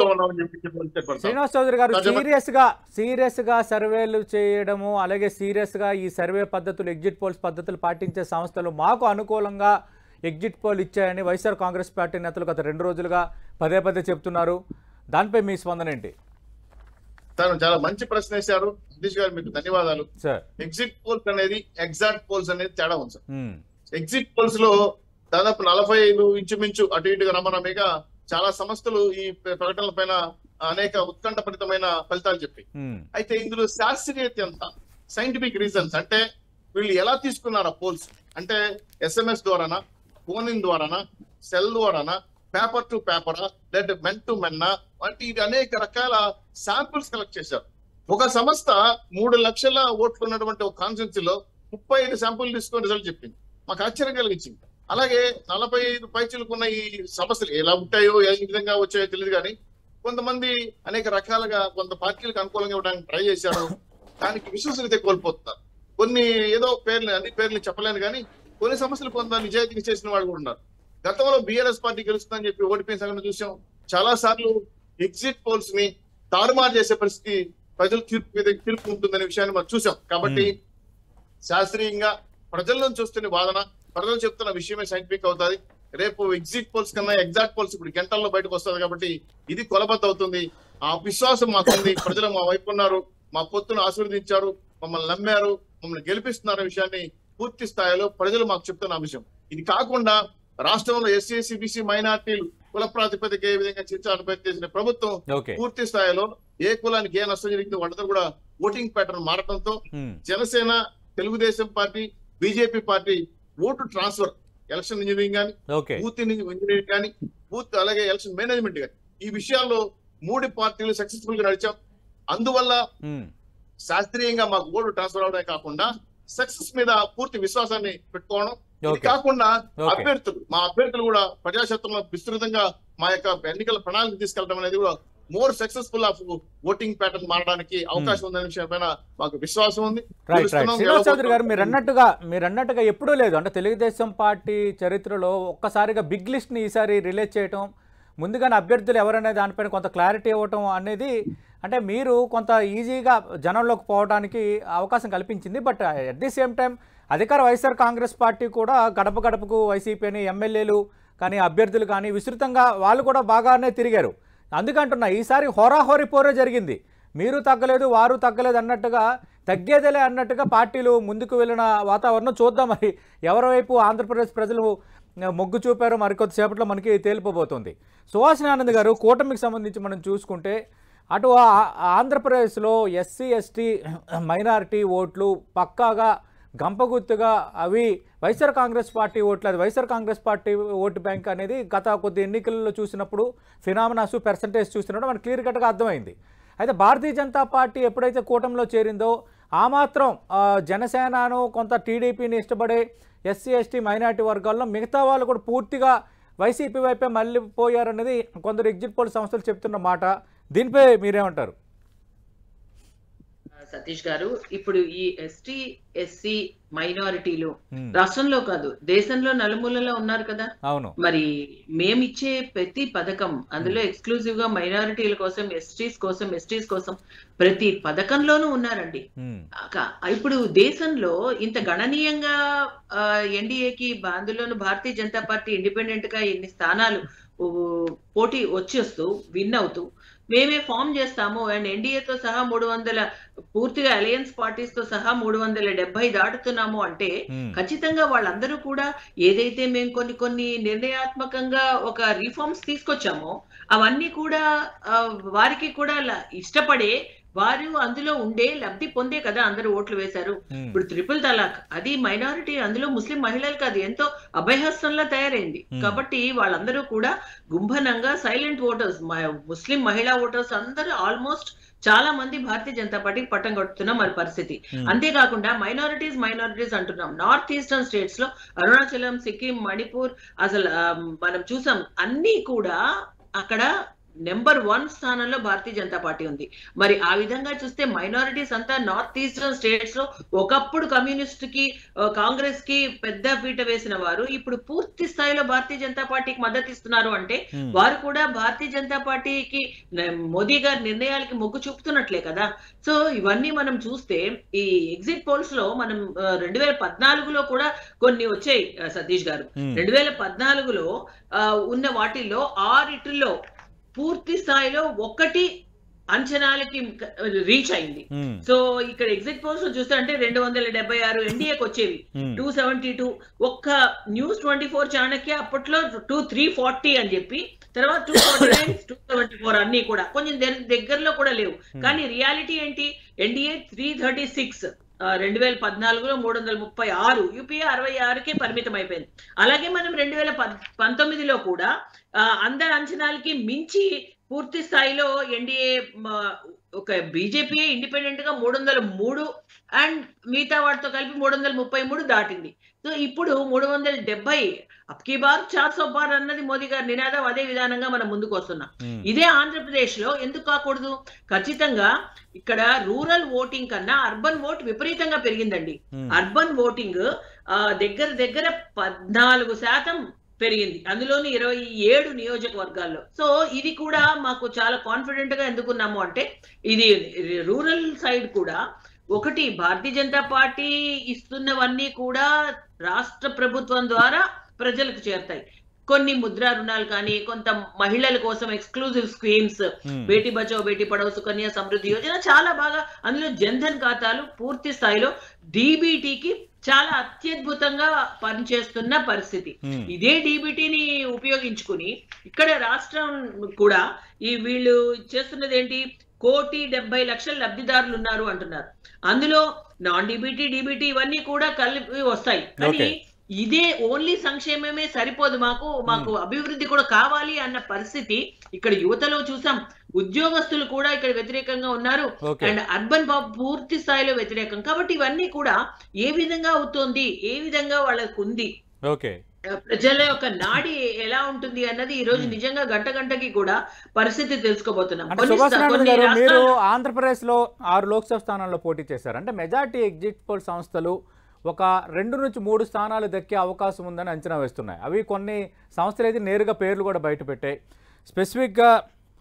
S1: సీరియస్ గా సర్వేలు చేయడము, అలాగే సీరియస్ గా ఈ సర్వే పద్ధతులు, ఎగ్జిట్ పోల్స్ పద్ధతులు పాటించే సంస్థలు మాకు అనుకూలంగా ఎగ్జిట్ పోల్ ఇచ్చాయని వైఎస్ఆర్ కాంగ్రెస్ పార్టీ నేతలు గత 2 రోజులుగా పదే చెప్తున్నారు. దానిపై మీ స్పందన ఏంటి?
S4: చాలా మంచి ప్రశ్న వేశారు సతీష్ గారు, మీకు ధన్యవాదాలు. ఎగ్జిట్ పోల్స్ అనేది ఎగ్జాక్ట్ పోల్స్ అనేది తేడా ఉంది సార్. ఎగ్జిట్ పోల్స్ లో దాదాపు 45 ఇంచుమించు అటు ఇటుగా రమరమేగా చాలా సంస్థలు ఈ ప్రకటనల పైన అనేక ఉత్కంఠభరితమైన ఫలితాలు చెప్పి, అయితే ఇందులో శాస్త్రీయత ఎంత, సైంటిఫిక్ రీజన్స్ అంటే వీళ్ళు ఎలా తీసుకున్నారా పోల్స్ అంటే SMS ద్వారానా, ఫోన్ ద్వారానా, సెల్ ద్వారానా, పేపర్ టు పేపరా, లేదా మెన్ టు మెన్నా వంటి అనేక రకాల శాంపుల్స్ కలెక్ట్ చేశారు. ఒక సంస్థ 3 లక్షల ఓట్లు ఉన్నటువంటి ఒక కాన్స్టిట్యూన్సీలో 35 శాంపుల్ తీసుకొని రిజల్ట్ చెప్పింది. మాకు ఆశ్చర్యం కలిగించింది. అలాగే 45 పైచీలకున్న ఈ సమస్యలు ఎలా ఉంటాయో ఏ విధంగా వచ్చాయో తెలియదు కానీ కొంతమంది అనేక రకాలుగా కొంత పార్టీలకు అనుకూలంగా ఇవ్వడానికి ట్రై చేశారు. దానికి విశ్వసనీయత కోల్పోతున్నారు. కొన్ని ఏదో పేర్లు, అన్ని పేర్లు చెప్పలేను కానీ కొన్ని సమస్యలు కొంత నిజాయితీగా చేసిన వాళ్ళు కూడా ఉన్నారు. గతంలో బీఆర్ఎస్ పార్టీ గెలుస్తుందని చెప్పి ఓడిపోయిన సంఘటన చూసాం. చాలా సార్లు ఎగ్జిట్ పోల్స్ ని తారుమారు చేసే పరిస్థితి ప్రజలు తీర్పు ఉంటుందనే విషయాన్ని మనం చూసాం. కాబట్టి శాస్త్రీయంగా ప్రజల నుంచి వస్తున్న వాదన, ప్రజలు చెప్తున్న విషయమే సైంటిఫిక్ అవుతుంది. రేపు ఎగ్జిట్ పోల్స్ కన్నా ఎగ్జాక్ట్ పోల్స్ ఇప్పుడు గంటల్లో బయటకు వస్తుంది కాబట్టి ఇది కొలబద్ద అవుతుంది. ఆ విశ్వాసం మాకుంది. ప్రజలు మా వైపు ఉన్నారు, మా పొత్తును ఆశీర్వదించారు, మమ్మల్ని నమ్మారు, మమ్మల్ని గెలిపిస్తున్నారు విషయాన్ని పూర్తి స్థాయిలో ప్రజలు మాకు చెప్తున్న అంశం. ఇది కాకుండా రాష్ట్రంలో ఎస్సీ, ఎస్సీ, బీసీ, మైనార్టీలు కుల ప్రాతిపదిక ఏ విధంగా చర్చ చేసిన ప్రభుత్వం పూర్తి స్థాయిలో ఏ కులానికి ఏ నష్టం జరిగిందో వాళ్ళతో కూడా ఓటింగ్ ప్యాటర్న్ మారడంతో Janasena, Telugu Desam party, BJP party vote transfer, election engineering కానీ, బూత్ ఇంజనీరింగ్ కానీ, బూత్ అలాగే ఎలక్షన్ మేనేజ్మెంట్ కానీ ఈ విషయాల్లో 3 పార్టీలు సక్సెస్ఫుల్ గా నడిచాం. అందువల్ల శాస్త్రీయంగా మాకు ఓటు ట్రాన్స్ఫర్ అవడమే కాకుండా సక్సెస్ మీద పూర్తి విశ్వాసాన్ని పెట్టుకోవడం. ఇది కాకుండా మా అభ్యర్థులు కూడా ప్రజాక్షేత్రంలో విస్తృతంగా మా యొక్క ఎన్నికల ప్రణాళిక తీసుకెళ్లడం అనేది కూడా more successful of voting pattern మారడానికి అవకాశం ఉందనే విషయం పైన మాకు విశ్వాసం ఉంది.
S1: శ్రీనివాస్ చౌదరి గారు, మీరు అన్నట్టుగా ఎప్పుడూ లేదు అంటే తెలుగుదేశం పార్టీ చరిత్రలో ఒక్కసారిగా బిగ్ లిస్ట్ ని ఈసారి రిలీజ్ చేయటం, ముందుగానే అభ్యర్థులు ఎవరనే దానిపైన కొంత క్లారిటీ ఇవ్వటం అనేది అంటే మీరు కొంత ఈజీగా జనంలోకి పోవడానికి అవకాశం కల్పించింది. But at the same time అధికార వైఎస్ఆర్ కాంగ్రెస్ పార్టీ కూడా గడప గడపకు వైసీపీ అని ఎమ్మెల్యేలు కానీ అభ్యర్థులు కానీ విస్తృతంగా వాళ్ళు కూడా బాగానే తిరిగారు. అందుకంటున్నా ఈసారి హోరాహోరీ పోరే జరిగింది. మీరు తగ్గలేదు, వారు తగ్గలేదు అన్నట్టుగా, తగ్గేదేలే అన్నట్టుగా పార్టీలు ముందుకు వెళ్ళిన వాతావరణం చూద్దాం. మరి ఎవరి వైపు ఆంధ్రప్రదేశ్ ప్రజలు మొగ్గు చూపారో మరికొద్దిసేపట్లో మనకి తేలిపోబోతుంది. సుహాసిని ఆనంద్ గారు, కూటమికి సంబంధించి మనం చూసుకుంటే అటు ఆంధ్రప్రదేశ్లో ఎస్సీ, ఎస్టీ, మైనారిటీ ఓట్లు పక్కాగా గంపగుత్తుగా అవి వైఎస్ఆర్ కాంగ్రెస్ పార్టీ ఓట్లు, అది YSR Congress party vote bank అనేది గత కొద్ది ఎన్నికల్లో చూసినప్పుడు ఫినామినాస్ పర్సంటేజ్ చూసినప్పుడు మనకు క్లియర్ కట్గా అర్థమైంది. అయితే భారతీయ జనతా పార్టీ ఎప్పుడైతే కూటమిలో చేరిందో ఆ మాత్రం జనసేనను కొంత టీడీపీని ఇష్టపడే ఎస్సీ, ఎస్టీ, మైనారిటీ వర్గాల్లో మిగతా వాళ్ళు కూడా పూర్తిగా వైసీపీ వైపే మళ్ళీ పోయారనేది కొందరు ఎగ్జిట్ పోల్ సంస్థలు చెప్తున్న మాట. దీనిపై మీరేమంటారు?
S2: సతీష్ గారు, ఇప్పుడు ఈ ఎస్టీ ఎస్సీ మైనారిటీలు రాష్ట్రంలో కాదు దేశంలో నలుమూలలో ఉన్నారు కదా.
S1: అవును.
S2: మరి మేమిచ్చే ప్రతి పథకం అందులో ఎక్స్క్లూజివ్ గా మైనారిటీల కోసం, ఎస్టీస్ కోసం ప్రతి పథకంలోనూ ఉన్నారండి. ఇప్పుడు దేశంలో ఇంత గణనీయంగా ఎన్డీఏకి అందులోను భారతీయ జనతా పార్టీ ఇండిపెండెంట్ గా ఎన్ని స్థానాలు పోటీ వచ్చేస్తూ విన్ అవుతూ మేమే ఫామ్ చేస్తాము అండ్ ఎన్డీఏతో సహా 300 పూర్తిగా అలయన్స్ పార్టీస్ తో సహా 370 దాటుతున్నాము అంటే ఖచ్చితంగా వాళ్ళందరూ కూడా ఏదైతే మేము కొన్ని నిర్ణయాత్మకంగా ఒక రిఫార్మ్స్ తీసుకొచ్చామో అవన్నీ కూడా వారికి కూడా ఇష్టపడే వారు అందులో ఉండే లబ్ధి పొందే కదా అందరూ ఓట్లు వేశారు. ఇప్పుడు ట్రిపుల్ తలాక్ అది మైనారిటీ, అందులో ముస్లిం మహిళలకు అది ఎంతో అభయహస్తంలా తయారైంది. కాబట్టి వాళ్ళందరూ కూడా గుంభనంగా సైలెంట్ ఓటర్స్, ముస్లిం మహిళా ఓటర్స్ అందరూ ఆల్మోస్ట్ చాలా మంది భారతీయ జనతా పార్టీకి పట్టం కట్టుతున్నాం మరి పరిస్థితి. అంతేకాకుండా మైనారిటీస్ అంటున్నాం. నార్త్ ఈస్టర్న్ స్టేట్స్ లో అరుణాచలం, సిక్కిం, మణిపూర్ అసలు మనం చూసాం అన్ని కూడా అక్కడ నెంబర్ 1 స్థానంలో భారతీయ జనతా పార్టీ ఉంది. మరి ఆ విధంగా చూస్తే మైనారిటీస్ అంతా నార్త్ ఈస్టర్న్ స్టేట్స్ లో ఒకప్పుడు కమ్యూనిస్ట్ కి కాంగ్రెస్ కి పెద్ద పీట వేసిన వారు ఇప్పుడు పూర్తి స్థాయిలో భారతీయ జనతా పార్టీకి మద్దతు ఇస్తున్నారు అంటే వారు కూడా భారతీయ జనతా పార్టీకి మోదీ గారి నిర్ణయాలకి మొగ్గు చూపుతున్నట్లే కదా. సో ఇవన్నీ మనం చూస్తే ఈ ఎగ్జిట్ పోల్స్ లో మనం 2014లో కూడా కొన్ని వచ్చాయి సతీష్ గారు. 2014లో ఉన్న వాటిల్లో 6 పూర్తి స్థాయిలో 1 అంచనాలకి రీచ్ అయింది. సో ఇక్కడ ఎగ్జిట్ పోల్స్ చూస్తే అంటే 276 ఎన్డీఏకి వచ్చేవి, 272 ఒక్క న్యూస్ 24 చాణక్య అప్పట్లో 340 అని చెప్పి, తర్వాత 249, 274 అన్ని కూడా కొంచెం దగ్గరలో కూడా లేవు. కానీ రియాలిటీ ఏంటి, ఎన్డీఏ 336, 2014లో 336, యూపీఏ 66కే పరిమితం అయిపోయింది. అలాగే మనం 2019లో కూడా అందరి అంచనాలకి మించి పూర్తి స్థాయిలో ఎన్డీఏ ఒక బీజేపీ ఇండిపెండెంట్ గా 303 అండ్ మిగతా వాటితో కలిపి 333 దాటింది. సో ఇప్పుడు 370 అబ్కీ బార్ 400 బార్ అన్నది మోదీ గారి నినాదం. అదే విధానంగా మనం ముందుకు వస్తున్నాం. ఇదే ఆంధ్రప్రదేశ్ లో ఎందుకు కాకూడదు? ఖచ్చితంగా ఇక్కడ రూరల్ ఓటింగ్ కన్నా అర్బన్ ఓట్ విపరీతంగా పెరిగిందండి. అర్బన్ ఓటింగ్ దగ్గర 14% పెరిగింది, అందులోని 27 నియోజకవర్గాల్లో. సో ఇది కూడా మాకు చాలా కాన్ఫిడెంట్ గా ఎందుకున్నాము అంటే ఇది రూరల్ సైడ్ కూడా ఒకటి భారతీయ జనతా పార్టీ ఇస్తున్నవన్నీ కూడా రాష్ట్ర ప్రభుత్వం ద్వారా ప్రజలకు చేరుతాయి. కొన్ని ముద్రా రుణాలు కానీ, కొంత మహిళల కోసం ఎక్స్క్లూజివ్ స్కీమ్స్, బేటీ బచావో బేటీ పడావో సుకన్య సమృద్ధి యోజన చాలా బాగా, అందులో జన్ధన్ ఖాతాలు పూర్తి స్థాయిలో డీబీటీకి చాలా అత్యద్భుతంగా పనిచేస్తున్న పరిస్థితి. ఇదే డీబీటీని ఉపయోగించుకుని ఇక్కడ రాష్ట్రం కూడా వీళ్ళు చేస్తున్నది ఏంటి, 1,70,00,000 లబ్ధిదారులు ఉన్నారు అంటున్నారు. అందులో నాన్ డీబీటీ, డీబీటీ ఇవన్నీ కూడా కలిపి వస్తాయి. కానీ ఇదే ఓన్లీ సంక్షేమమే సరిపోదు, మాకు అభివృద్ధి కూడా కావాలి అన్న పరిస్థితి ఇక్కడ యువతలో చూసాం. ఉద్యోగస్తులు కూడా ఇక్కడ వ్యతిరేకంగా ఉన్నారు అండ్ అర్బన్ పూర్తి స్థాయిలో వ్యతిరేకం. కాబట్టి ఇవన్నీ కూడా ఏ విధంగా అవుతోంది, ఏ విధంగా వాళ్ళకు ఉంది, ప్రజల యొక్క నాడి ఎలా ఉంటుంది అన్నది ఈ రోజు నిజంగా గంటకి కూడా పరిస్థితి తెలుసుకోబోతున్నాం.
S1: మీరు ఆంధ్రప్రదేశ్ లో 6 లోక్సభ స్థానాల్లో పోటీ చేశారు అంటే మెజార్టీ ఎగ్జిట్ పోల్ సంస్థలు ఒక 2 నుంచి 3 స్థానాలు దక్కే అవకాశం ఉందని అంచనా వేస్తున్నాయి. అవి కొన్ని సంస్థలు అయితే నేరుగా పేర్లు కూడా బయట పెట్టాయి. స్పెసిఫిక్గా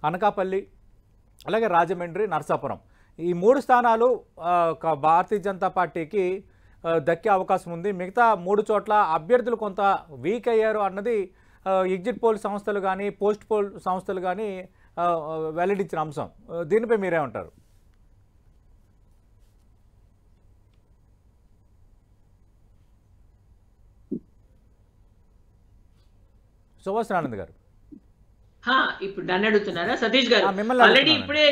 S1: అనకాపల్లి, అలాగే రాజమండ్రి, నర్సాపురం ఈ 3 స్థానాలు భారతీయ జనతా పార్టీకి దక్కే అవకాశం ఉంది. మిగతా 3 చోట్ల అభ్యర్థులు కొంత వీక్ అయ్యారు అన్నది ఎగ్జిట్ పోల్ సంస్థలు కానీ, పోస్ట్ పోల్ సంస్థలు కానీ వెల్లడించిన అంశం. దీనిపై మీరేమంటారు? సుభాష్ గారు
S2: ఇప్పుడు నన్ను అడుగుతున్నారా సతీష్ గారు? ఆల్రెడీ ఇప్పుడే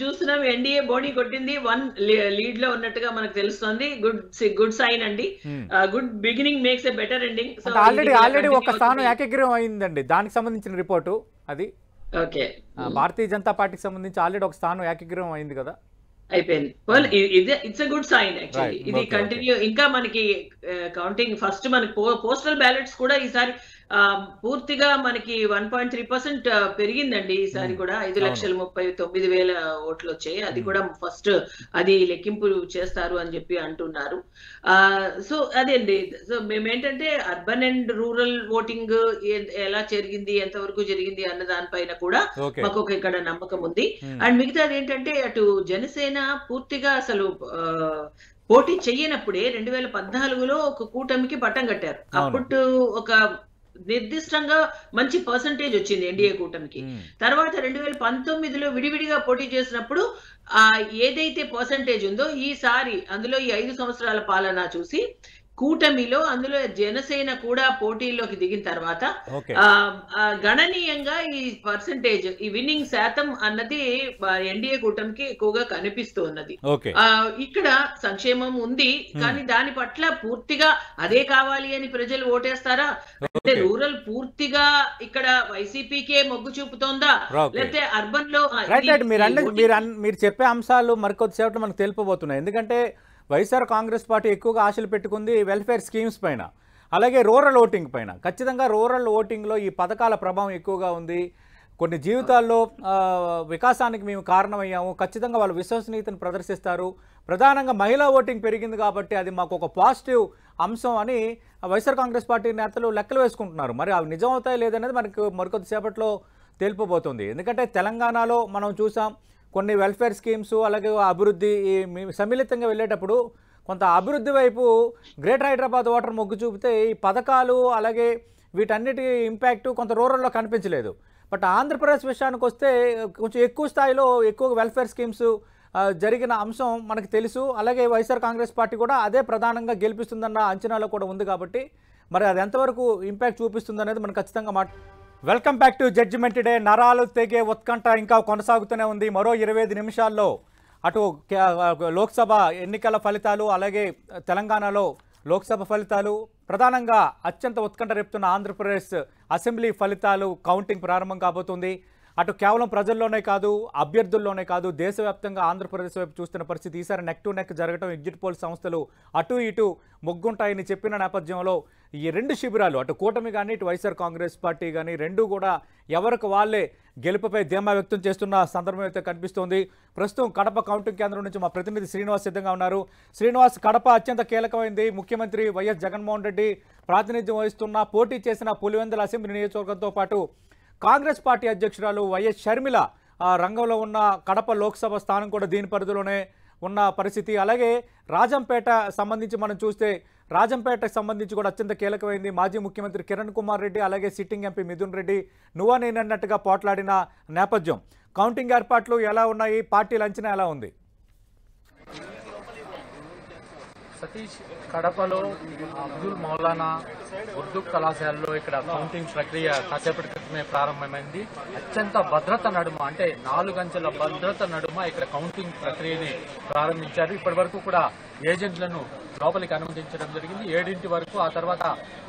S2: చూస్తున్నాం ఎన్డీఏ బోణి కొట్టింది, 1 లీడ్ లో ఉన్నట్టుగా మనకు తెలుస్తుంది. గుడ్ సైన్ అండి. Good beginning makes a better ending.
S1: Already ఒక స్థానం ఏకగ్రీవం అయిందండి, దానికి సంబంధించిన రిపోర్టు అది.
S2: ఓకే,
S1: భారతీయ జనతా పార్టీకి సంబంధించి ఆల్రెడీ ఒక స్థానం ఏకగ్రీవం అయింది కదా,
S2: అయిపోయింది. It's a good sign actually. ఇది కంటిన్యూ ఇంకా మనకి కౌంటింగ్ ఫస్ట్ మనకి పోస్టల్ బ్యాలెట్స్ కూడా ఈసారి పూర్తిగా మనకి 1.3% పెరిగిందండి ఈసారి కూడా. 5,39,000 ఓట్లు వచ్చాయి. అది కూడా ఫస్ట్ అది లెక్కింపు చేస్తారు అని చెప్పి అంటున్నారు. సో అదే అండి. సో మేమేంటంటే అర్బన్ అండ్ రూరల్ ఓటింగ్ ఎలా జరిగింది, ఎంతవరకు జరిగింది అన్న దానిపైన కూడా మాకు ఒక ఇక్కడ నమ్మకం ఉంది. అండ్ మిగతాది ఏంటంటే అటు జనసేన పూర్తిగా అసలు పోటీ చెయ్యనప్పుడే 2014లో ఒక కూటమికి పట్టం కట్టారు. అప్పుడు ఒక నిర్దిష్టంగా మంచి పర్సంటేజ్ వచ్చింది ఎన్డీఏ కూటమికి. తర్వాత 2019లో విడివిడిగా పోటీ చేసినప్పుడు ఏదైతే పర్సంటేజ్ ఉందో ఈసారి అందులో ఈ 5 సంవత్సరాల పాలన చూసి కూటమిలో అందులో జనసేన కూడా పోటీల్లోకి దిగిన తర్వాత గణనీయంగా ఈ పర్సంటేజ్, ఈ విన్నింగ్ శాతం అన్నది ఎన్డీఏ కూటమికి ఎక్కువగా కనిపిస్తున్నది. ఇక్కడ సంక్షేమం ఉంది, కానీ దాని పట్ల పూర్తిగా అదే కావాలి అని ప్రజలు ఓటేస్తారా? అంటే రూరల్ పూర్తిగా ఇక్కడ వైసీపీకే మొగ్గు చూపుతోందా, లేకపోతే అర్బన్ లో?
S1: మీరు చెప్పే అంశాలు మరికొద్దిసేపట్లో మనకు తెలిపబోతున్నాయి. ఎందుకంటే వైఎస్ఆర్ కాంగ్రెస్ పార్టీ ఎక్కువగా ఆశలు పెట్టుకుంది వెల్ఫేర్ స్కీమ్స్ పైన, అలాగే రూరల్ ఓటింగ్ పైన. ఖచ్చితంగా రూరల్ ఓటింగ్లో ఈ పథకాల ప్రభావం ఎక్కువగా ఉంది. కొన్ని జీవితాల్లో వికాసానికి మేము కారణమయ్యాము, ఖచ్చితంగా వాళ్ళు విశ్వసనీయతను ప్రదర్శిస్తారు. ప్రధానంగా మహిళా ఓటింగ్ పెరిగింది కాబట్టి అది మాకు ఒక పాజిటివ్ అంశం అని వైఎస్ఆర్ కాంగ్రెస్ పార్టీ నేతలు లెక్కలు వేసుకుంటున్నారు. మరి అవి నిజం అవుతాయి లేదనేది మనకు మరికొద్దిసేపట్లో తెలిపబోతుంది. ఎందుకంటే తెలంగాణలో మనం చూసాం కొన్ని వెల్ఫేర్ స్కీమ్స్, అలాగే అభివృద్ధి సమ్మిళితంగా వెళ్ళేటప్పుడు కొంత అభివృద్ధి వైపు గ్రేటర్ హైదరాబాద్ ఓటర్ మొగ్గు చూపితే ఈ పథకాలు అలాగే వీటన్నిటి ఇంపాక్ట్ కొంత రూరల్లో కనిపించలేదు. బట్ ఆంధ్రప్రదేశ్ విషయానికి వస్తే కొంచెం ఎక్కువ స్థాయిలో ఎక్కువ వెల్ఫేర్ స్కీమ్స్ జరిగిన అంశం మనకు తెలుసు. అలాగే వైఎస్ఆర్ కాంగ్రెస్ పార్టీ కూడా అదే ప్రధానంగా గెలిపిస్తుందన్న అంచనాలో కూడా ఉంది. కాబట్టి మరి అది ఎంతవరకు ఇంపాక్ట్ చూపిస్తుందనేది మనం ఖచ్చితంగా welcome back to judgement day. నరాలు తెగే ఉత్కంఠ ఇంకా కొనసాగుతూనే ఉంది. మరో 25 నిమిషాల్లో అటు లోక్సభ ఎన్నికల ఫలితాలు, అలాగే తెలంగాణలో లోక్సభ ఫలితాలు, ప్రధానంగా అత్యంత ఉత్కంఠ రేపుతున్న ఆంధ్రప్రదేశ్ అసెంబ్లీ ఫలితాలు కౌంటింగ్ ప్రారంభం కాబోతుంది. అటు కేవలం ప్రజల్లోనే కాదు, అభ్యర్థుల్లోనే కాదు, దేశవ్యాప్తంగా ఆంధ్రప్రదేశ్ వైపు చూస్తున్న పరిస్థితి. ఈసారి నెక్ టు నెక్ జరగడం, ఎగ్జిట్ పోల్ సంస్థలు అటు ఇటు మొగ్గుంటాయని చెప్పిన నేపథ్యంలో ఈ రెండు శిబిరాలు, అటు కూటమి కానీ ఇటు వైఎస్ఆర్ కాంగ్రెస్ పార్టీ కానీ రెండు కూడా ఎవరికి వాళ్ళే గెలుపుపై ధీమా వ్యక్తం చేస్తున్న సందర్భం అయితే కనిపిస్తోంది. ప్రస్తుతం కడప కౌంటింగ్ కేంద్రం నుంచి మా ప్రతినిధి శ్రీనివాస్ సిద్ధంగా ఉన్నారు. శ్రీనివాస్, కడప అత్యంత కీలకమైంది. ముఖ్యమంత్రి వైఎస్ జగన్మోహన్ రెడ్డి ప్రాతినిధ్యం వహిస్తున్న పోటీ చేసిన పులివెందుల అసెంబ్లీ నియోజకవర్గంతో పాటు కాంగ్రెస్ పార్టీ అధ్యక్షురాలు వైఎస్ షర్మిల రంగంలో ఉన్న కడప లోక్సభ స్థానం కూడా దీని పరిధిలోనే ఉన్న పరిస్థితి. అలాగే రాజంపేట సంబంధించి మనం చూస్తే రాజంపేటకు సంబంధించి కూడా అత్యంత కీలకమైంది. మాజీ ముఖ్యమంత్రి కిరణ్ కుమార్ రెడ్డి అలాగే సిట్టింగ్ ఎంపీ మిథున్ రెడ్డి నువ్వా నేనన్నట్టుగా పోట్లాడిన నేపథ్యం. కౌంటింగ్ ఏర్పాట్లు ఎలా ఉన్నాయి, పార్టీల అంచనా ఎలా ఉంది?
S5: సతీష్, కడపలో అబ్దుల్ మౌలానా ఉర్దూ కళాశాలలో ఇక్కడ కౌంటింగ్ ప్రక్రియ కాసేపటి క్రితమే ప్రారంభమైంది. అత్యంత భద్రత నడుమ, అంటే 4 గంటల భద్రత నడుమ ఇక్కడ కౌంటింగ్ ప్రక్రియని ప్రారంభించారు. ఇప్పటి వరకు కూడా ఏజెంట్లను లోపలికి అనుమతించడం జరిగింది. 7 వరకు. ఆ తర్వాత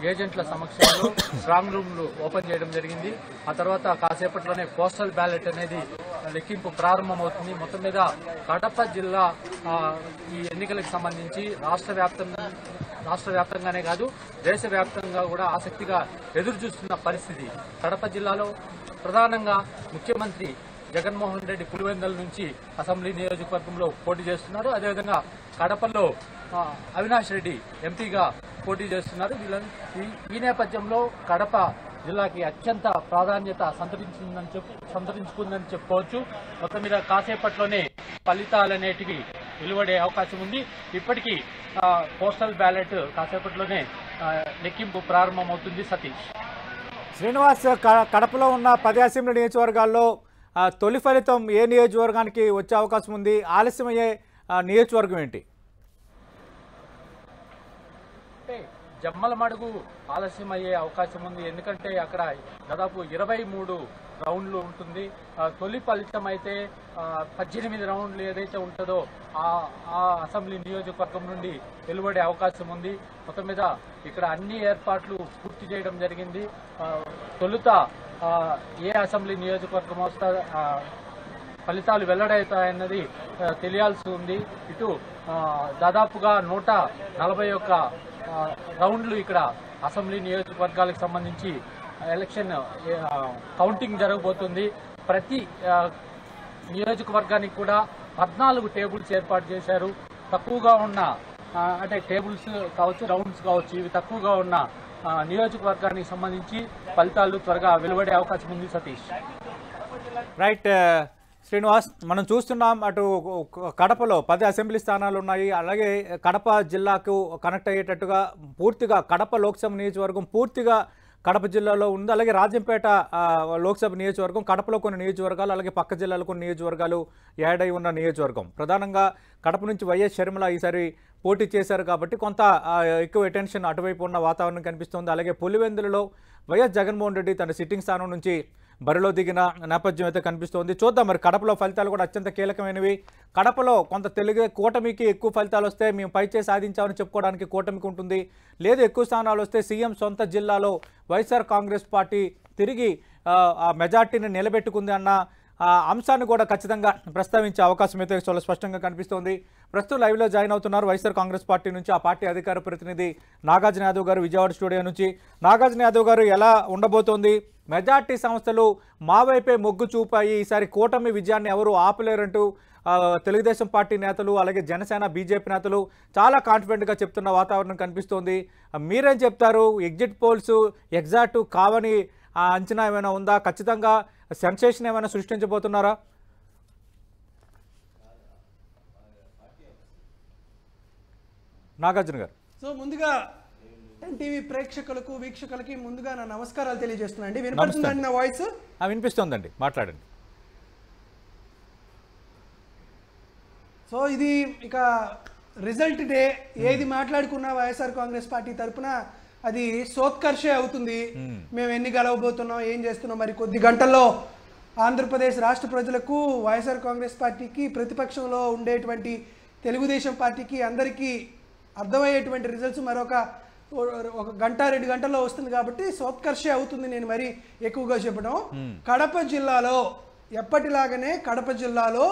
S5: ఏజెంట్ల సమక్షంలో స్ట్రాంగ్ రూమ్లు ఓపెన్ చేయడం జరిగింది. ఆ తర్వాత కాసేపట్లోనే పోస్టల్ బ్యాలెట్ అనేది లెక్కింపు ప్రారంభమవుతుంది. మొత్తం మీద కడప జిల్లా ఈ ఎన్నికలకు సంబంధించి రాష్ట్ర వ్యాప్తంగానే కాదు, దేశవ్యాప్తంగా కూడా ఆసక్తిగా ఎదురు చూస్తున్న పరిస్థితి. కడప జిల్లాలో ప్రధానంగా ముఖ్యమంత్రి జగన్మోహన్ రెడ్డి పులివెందుల నుంచి అసెంబ్లీ నియోజకవర్గంలో పోటీ చేస్తున్నారు. అదేవిధంగా కడపలో అవినాష్ రెడ్డి ఎంపీగా పోటీ చేస్తున్నారు. ఈ నేపథ్యంలో కడప జిల్లాకి అత్యంత ప్రాధాన్యత సంతరించుకుందని చెప్పుకోవచ్చు. మొత్తం మీద కాసేపట్లోనే ఫలితాలనేటివి వెలువడే అవకాశం ఉంది. ఇప్పటికీ పోస్టల్ బ్యాలెట్ కాసేపట్లోనే లెక్కింపు ప్రారంభమవుతుంది. సతీష్,
S1: శ్రీనివాస్, కడపలో ఉన్న 10 అసెంబ్లీ నియోజకవర్గాల్లో తొలి ఫలితం ఏ నియోజకవర్గానికి వచ్చే అవకాశం ఉంది? ఆలస్యమయ్యే నియోజకవర్గం ఏంటి?
S5: జమ్మలమడుగు ఆలస్యం అయ్యే అవకాశం ఉంది. ఎందుకంటే అక్కడ దాదాపు 23 రౌండ్లు ఉంటుంది. తొలి ఫలితం అయితే 18 రౌండ్లు ఏదైతే ఉంటుందో ఆ అసెంబ్లీ నియోజకవర్గం నుండి వెలువడే అవకాశం ఉంది. మొత్తం మీద ఇక్కడ అన్ని ఏర్పాట్లు పూర్తి చేయడం జరిగింది. తొలుత ఏ అసెంబ్లీ నియోజకవర్గం వస్తా ఫలితాలు వెల్లడవుతాయన్నది తెలియాల్సి ఉంది. ఇటు దాదాపుగా 141 రౌండ్లు ఇక్కడ అసెంబ్లీ నియోజకవర్గాలకు సంబంధించి ఎలక్షన్ కౌంటింగ్ జరగబోతుంది. ప్రతి నియోజకవర్గానికి కూడా 14 టేబుల్స్ ఏర్పాటు చేశారు. తక్కువగా ఉన్న అంటే టేబుల్స్ కావచ్చు, రౌండ్స్ కావచ్చు, ఇవి తక్కువగా ఉన్న నియోజకవర్గానికి సంబంధించి ఫలితాలు త్వరగా వెలువడే అవకాశం ఉంది. సతీష్.
S1: రైట్ శ్రీనివాస్, మనం చూస్తున్నాం అటు కడపలో 10 అసెంబ్లీ స్థానాలు ఉన్నాయి. అలాగే కడప జిల్లాకు కనెక్ట్ అయ్యేటట్టుగా పూర్తిగా కడప లోక్సభ నియోజకవర్గం పూర్తిగా కడప జిల్లాలో ఉంది. అలాగే రాజంపేట లోక్సభ నియోజకవర్గం, కడపలో కొన్ని నియోజకవర్గాలు, అలాగే పక్క జిల్లాలో కొన్ని నియోజకవర్గాలు యాడ్ అయి ఉన్న నియోజకవర్గం. ప్రధానంగా కడప నుంచి వైఎస్ షర్మిల ఈసారి పోటీ చేశారు కాబట్టి కొంత ఎక్కువ అటెన్షన్ అటువైపు ఉన్న వాతావరణం కనిపిస్తోంది. అలాగే పులివెందులలో వైఎస్ జగన్మోహన్ రెడ్డి తన సిట్టింగ్ స్థానం నుంచి బరిలో దిగిన నేపథ్యం అయితే కనిపిస్తోంది. చూద్దాం మరి కడపలో ఫలితాలు కూడా అత్యంత కీలకమైనవి. కడపలో కొంత తెలుగు కూటమికి ఎక్కువ ఫలితాలు వస్తే మేము పైచే సాధించామని చెప్పుకోవడానికి కూటమికి ఉంటుంది. లేదు ఎక్కువ స్థానాలు వస్తే సీఎం సొంత జిల్లాలో వైఎస్ఆర్ కాంగ్రెస్ పార్టీ తిరిగి ఆ మెజార్టీని నిలబెట్టుకుంది అన్న అంశాన్ని కూడా ఖచ్చితంగా ప్రస్తావించే అవకాశం అయితే చాలా స్పష్టంగా కనిపిస్తోంది. ప్రస్తుతం లైవ్లో జాయిన్ అవుతున్నారు వైఎస్ఆర్ కాంగ్రెస్ పార్టీ నుంచి ఆ పార్టీ అధికార ప్రతినిధి నాగార్జున యాదవ్ గారు విజయవాడ స్టూడియో నుంచి. నాగార్జున యాదవ్ గారు, ఎలా ఉండబోతోంది? మెజార్టీ సంస్థలు మా వైపే మొగ్గు చూపాయి, ఈసారి కూటమి విజయాన్ని ఎవరు ఆపలేరంటూ తెలుగుదేశం పార్టీ నేతలు అలాగే జనసేన బీజేపీ నేతలు చాలా కాన్ఫిడెంట్గా చెప్తున్న వాతావరణం కనిపిస్తోంది. మీరేం చెప్తారు? ఎగ్జిట్ పోల్స్ ఎగ్జాక్ట్ కావని అంచనా ఏమైనా ఉందా? ఖచ్చితంగా సెన్సేషన్ ఏమైనా సృష్టించబోతున్నారా? నాగార్జున గారు.
S6: సో ముందుగా టీవీ ప్రేక్షకులకు వీక్షకులకి ముందుగా నా నమస్కారాలు తెలియజేస్తున్నానండి. వినిపిస్తుందండి నా వాయిస్?
S1: వినిపిస్తోందండి, మాట్లాడండి.
S6: సో ఇది ఇక రిజల్ట్ డే. ఏది మాట్లాడుకున్నా వైఎస్ఆర్ కాంగ్రెస్ పార్టీ తరఫున అది సోత్కర్షే అవుతుంది. మేము ఎన్ని గెలవబోతున్నాం, ఏం చేస్తున్నాం, మరి కొద్ది గంటల్లో ఆంధ్రప్రదేశ్ రాష్ట్ర ప్రజలకు వైఎస్ఆర్ కాంగ్రెస్ పార్టీకి ప్రతిపక్షంలో ఉండేటువంటి తెలుగుదేశం పార్టీకి అందరికీ అర్థమయ్యేటువంటి రిజల్ట్స్ మరొక 1 గంట 2 గంటల్లో వస్తుంది కాబట్టి సోత్కర్షే అవుతుంది. నేను మరి ఎక్కువగా చెప్పడం, కడప జిల్లాలో ఎప్పటిలాగానే కడప జిల్లాలో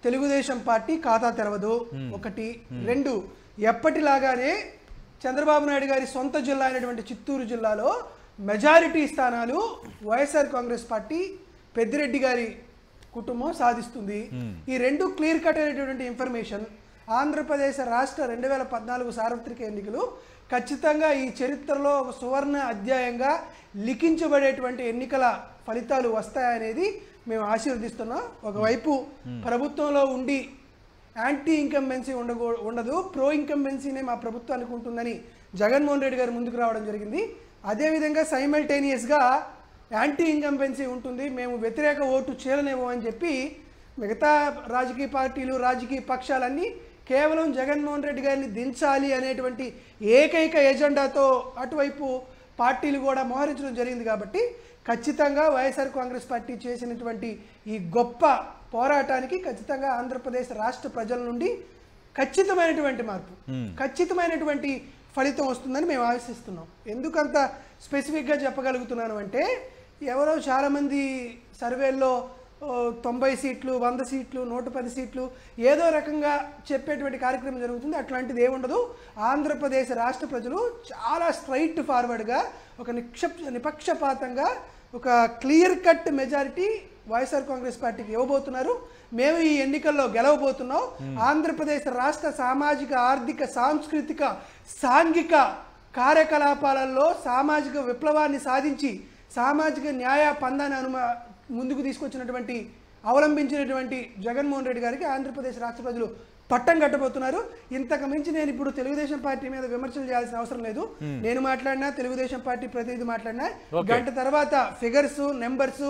S6: తెలుగుదేశం పార్టీ ఖాతా తెరవదు. 1. 2, ఎప్పటిలాగానే చంద్రబాబు నాయుడు గారి సొంత జిల్లా అయినటువంటి చిత్తూరు జిల్లాలో మెజారిటీ స్థానాలు వైఎస్ఆర్ కాంగ్రెస్ పార్టీ పెద్దిరెడ్డి గారి కుటుంబం సాధిస్తుంది. ఈ 2 క్లియర్ కట్ అయినటువంటి ఇన్ఫర్మేషన్. ఆంధ్రప్రదేశ్ రాష్ట్ర 2014 సార్వత్రిక ఎన్నికలు ఖచ్చితంగా ఈ చరిత్రలో ఒక సువర్ణ అధ్యాయంగా లిఖించబడేటువంటి ఎన్నికల ఫలితాలు వస్తాయనేది మేము ఆశీర్వదిస్తున్నాం. ఒకవైపు ప్రభుత్వంలో ఉండి యాంటీ ఇన్కంబెన్సీ ఉండదు, ప్రో ఇన్కంబెన్సీనే మా ప్రభుత్వానికి ఉంటుందని జగన్మోహన్ రెడ్డి గారు ముందుకు రావడం జరిగింది. అదేవిధంగా సైమల్టేనియస్గా యాంటీ ఇన్కంబెన్సీ ఉంటుంది, మేము వ్యతిరేక ఓటు చేయలేమో అని చెప్పి మిగతా రాజకీయ పార్టీలు రాజకీయ పక్షాలన్నీ కేవలం జగన్మోహన్ రెడ్డి గారిని దించాలి అనేటువంటి ఏకైక ఎజెండాతో అటువైపు పార్టీలు కూడా మోహరించడం జరిగింది. కాబట్టి ఖచ్చితంగా వైఎస్ఆర్ కాంగ్రెస్ పార్టీ చేసినటువంటి ఈ గొప్ప పోరాటానికి ఖచ్చితంగా ఆంధ్రప్రదేశ్ రాష్ట్ర ప్రజల నుండి ఖచ్చితమైనటువంటి మార్పు, ఖచ్చితమైనటువంటి ఫలితం వస్తుందని మేము ఆశిస్తున్నాం. ఎందుకంత స్పెసిఫిక్గా చెప్పగలుగుతున్నాను అంటే, ఎవరో చాలామంది సర్వేల్లో 90 సీట్లు 100 సీట్లు 110 సీట్లు ఏదో రకంగా చెప్పేటువంటి కార్యక్రమం జరుగుతుంది. అట్లాంటిది ఏముండదు. ఆంధ్రప్రదేశ్ రాష్ట్ర ప్రజలు చాలా స్ట్రైట్ ఫార్వర్డ్గా ఒక నిపక్షపాతంగా ఒక clear cut majority YSR Congress పార్టీకి ఇవ్వబోతున్నారు. మేము ఈ ఎన్నికల్లో గెలవబోతున్నాం. ఆంధ్రప్రదేశ్ రాష్ట్ర సామాజిక ఆర్థిక సాంస్కృతిక సాంఘిక కార్యకలాపాలలో సామాజిక విప్లవాన్ని సాధించి సామాజిక న్యాయ పందాన్ని ముందుకు తీసుకొచ్చినటువంటి అవలంబించినటువంటి జగన్మోహన్ రెడ్డి గారికి ఆంధ్రప్రదేశ్ రాష్ట్ర ప్రజలు పట్టం కట్టబోతున్నారు. ఇంతకు మించి నేను ఇప్పుడు తెలుగుదేశం పార్టీ మీద విమర్శలు చేయాల్సిన అవసరం లేదు. నేను మాట్లాడినా, తెలుగుదేశం పార్టీ ప్రతినిధి మాట్లాడినా, గంట తర్వాత ఫిగర్స్ నెంబర్స్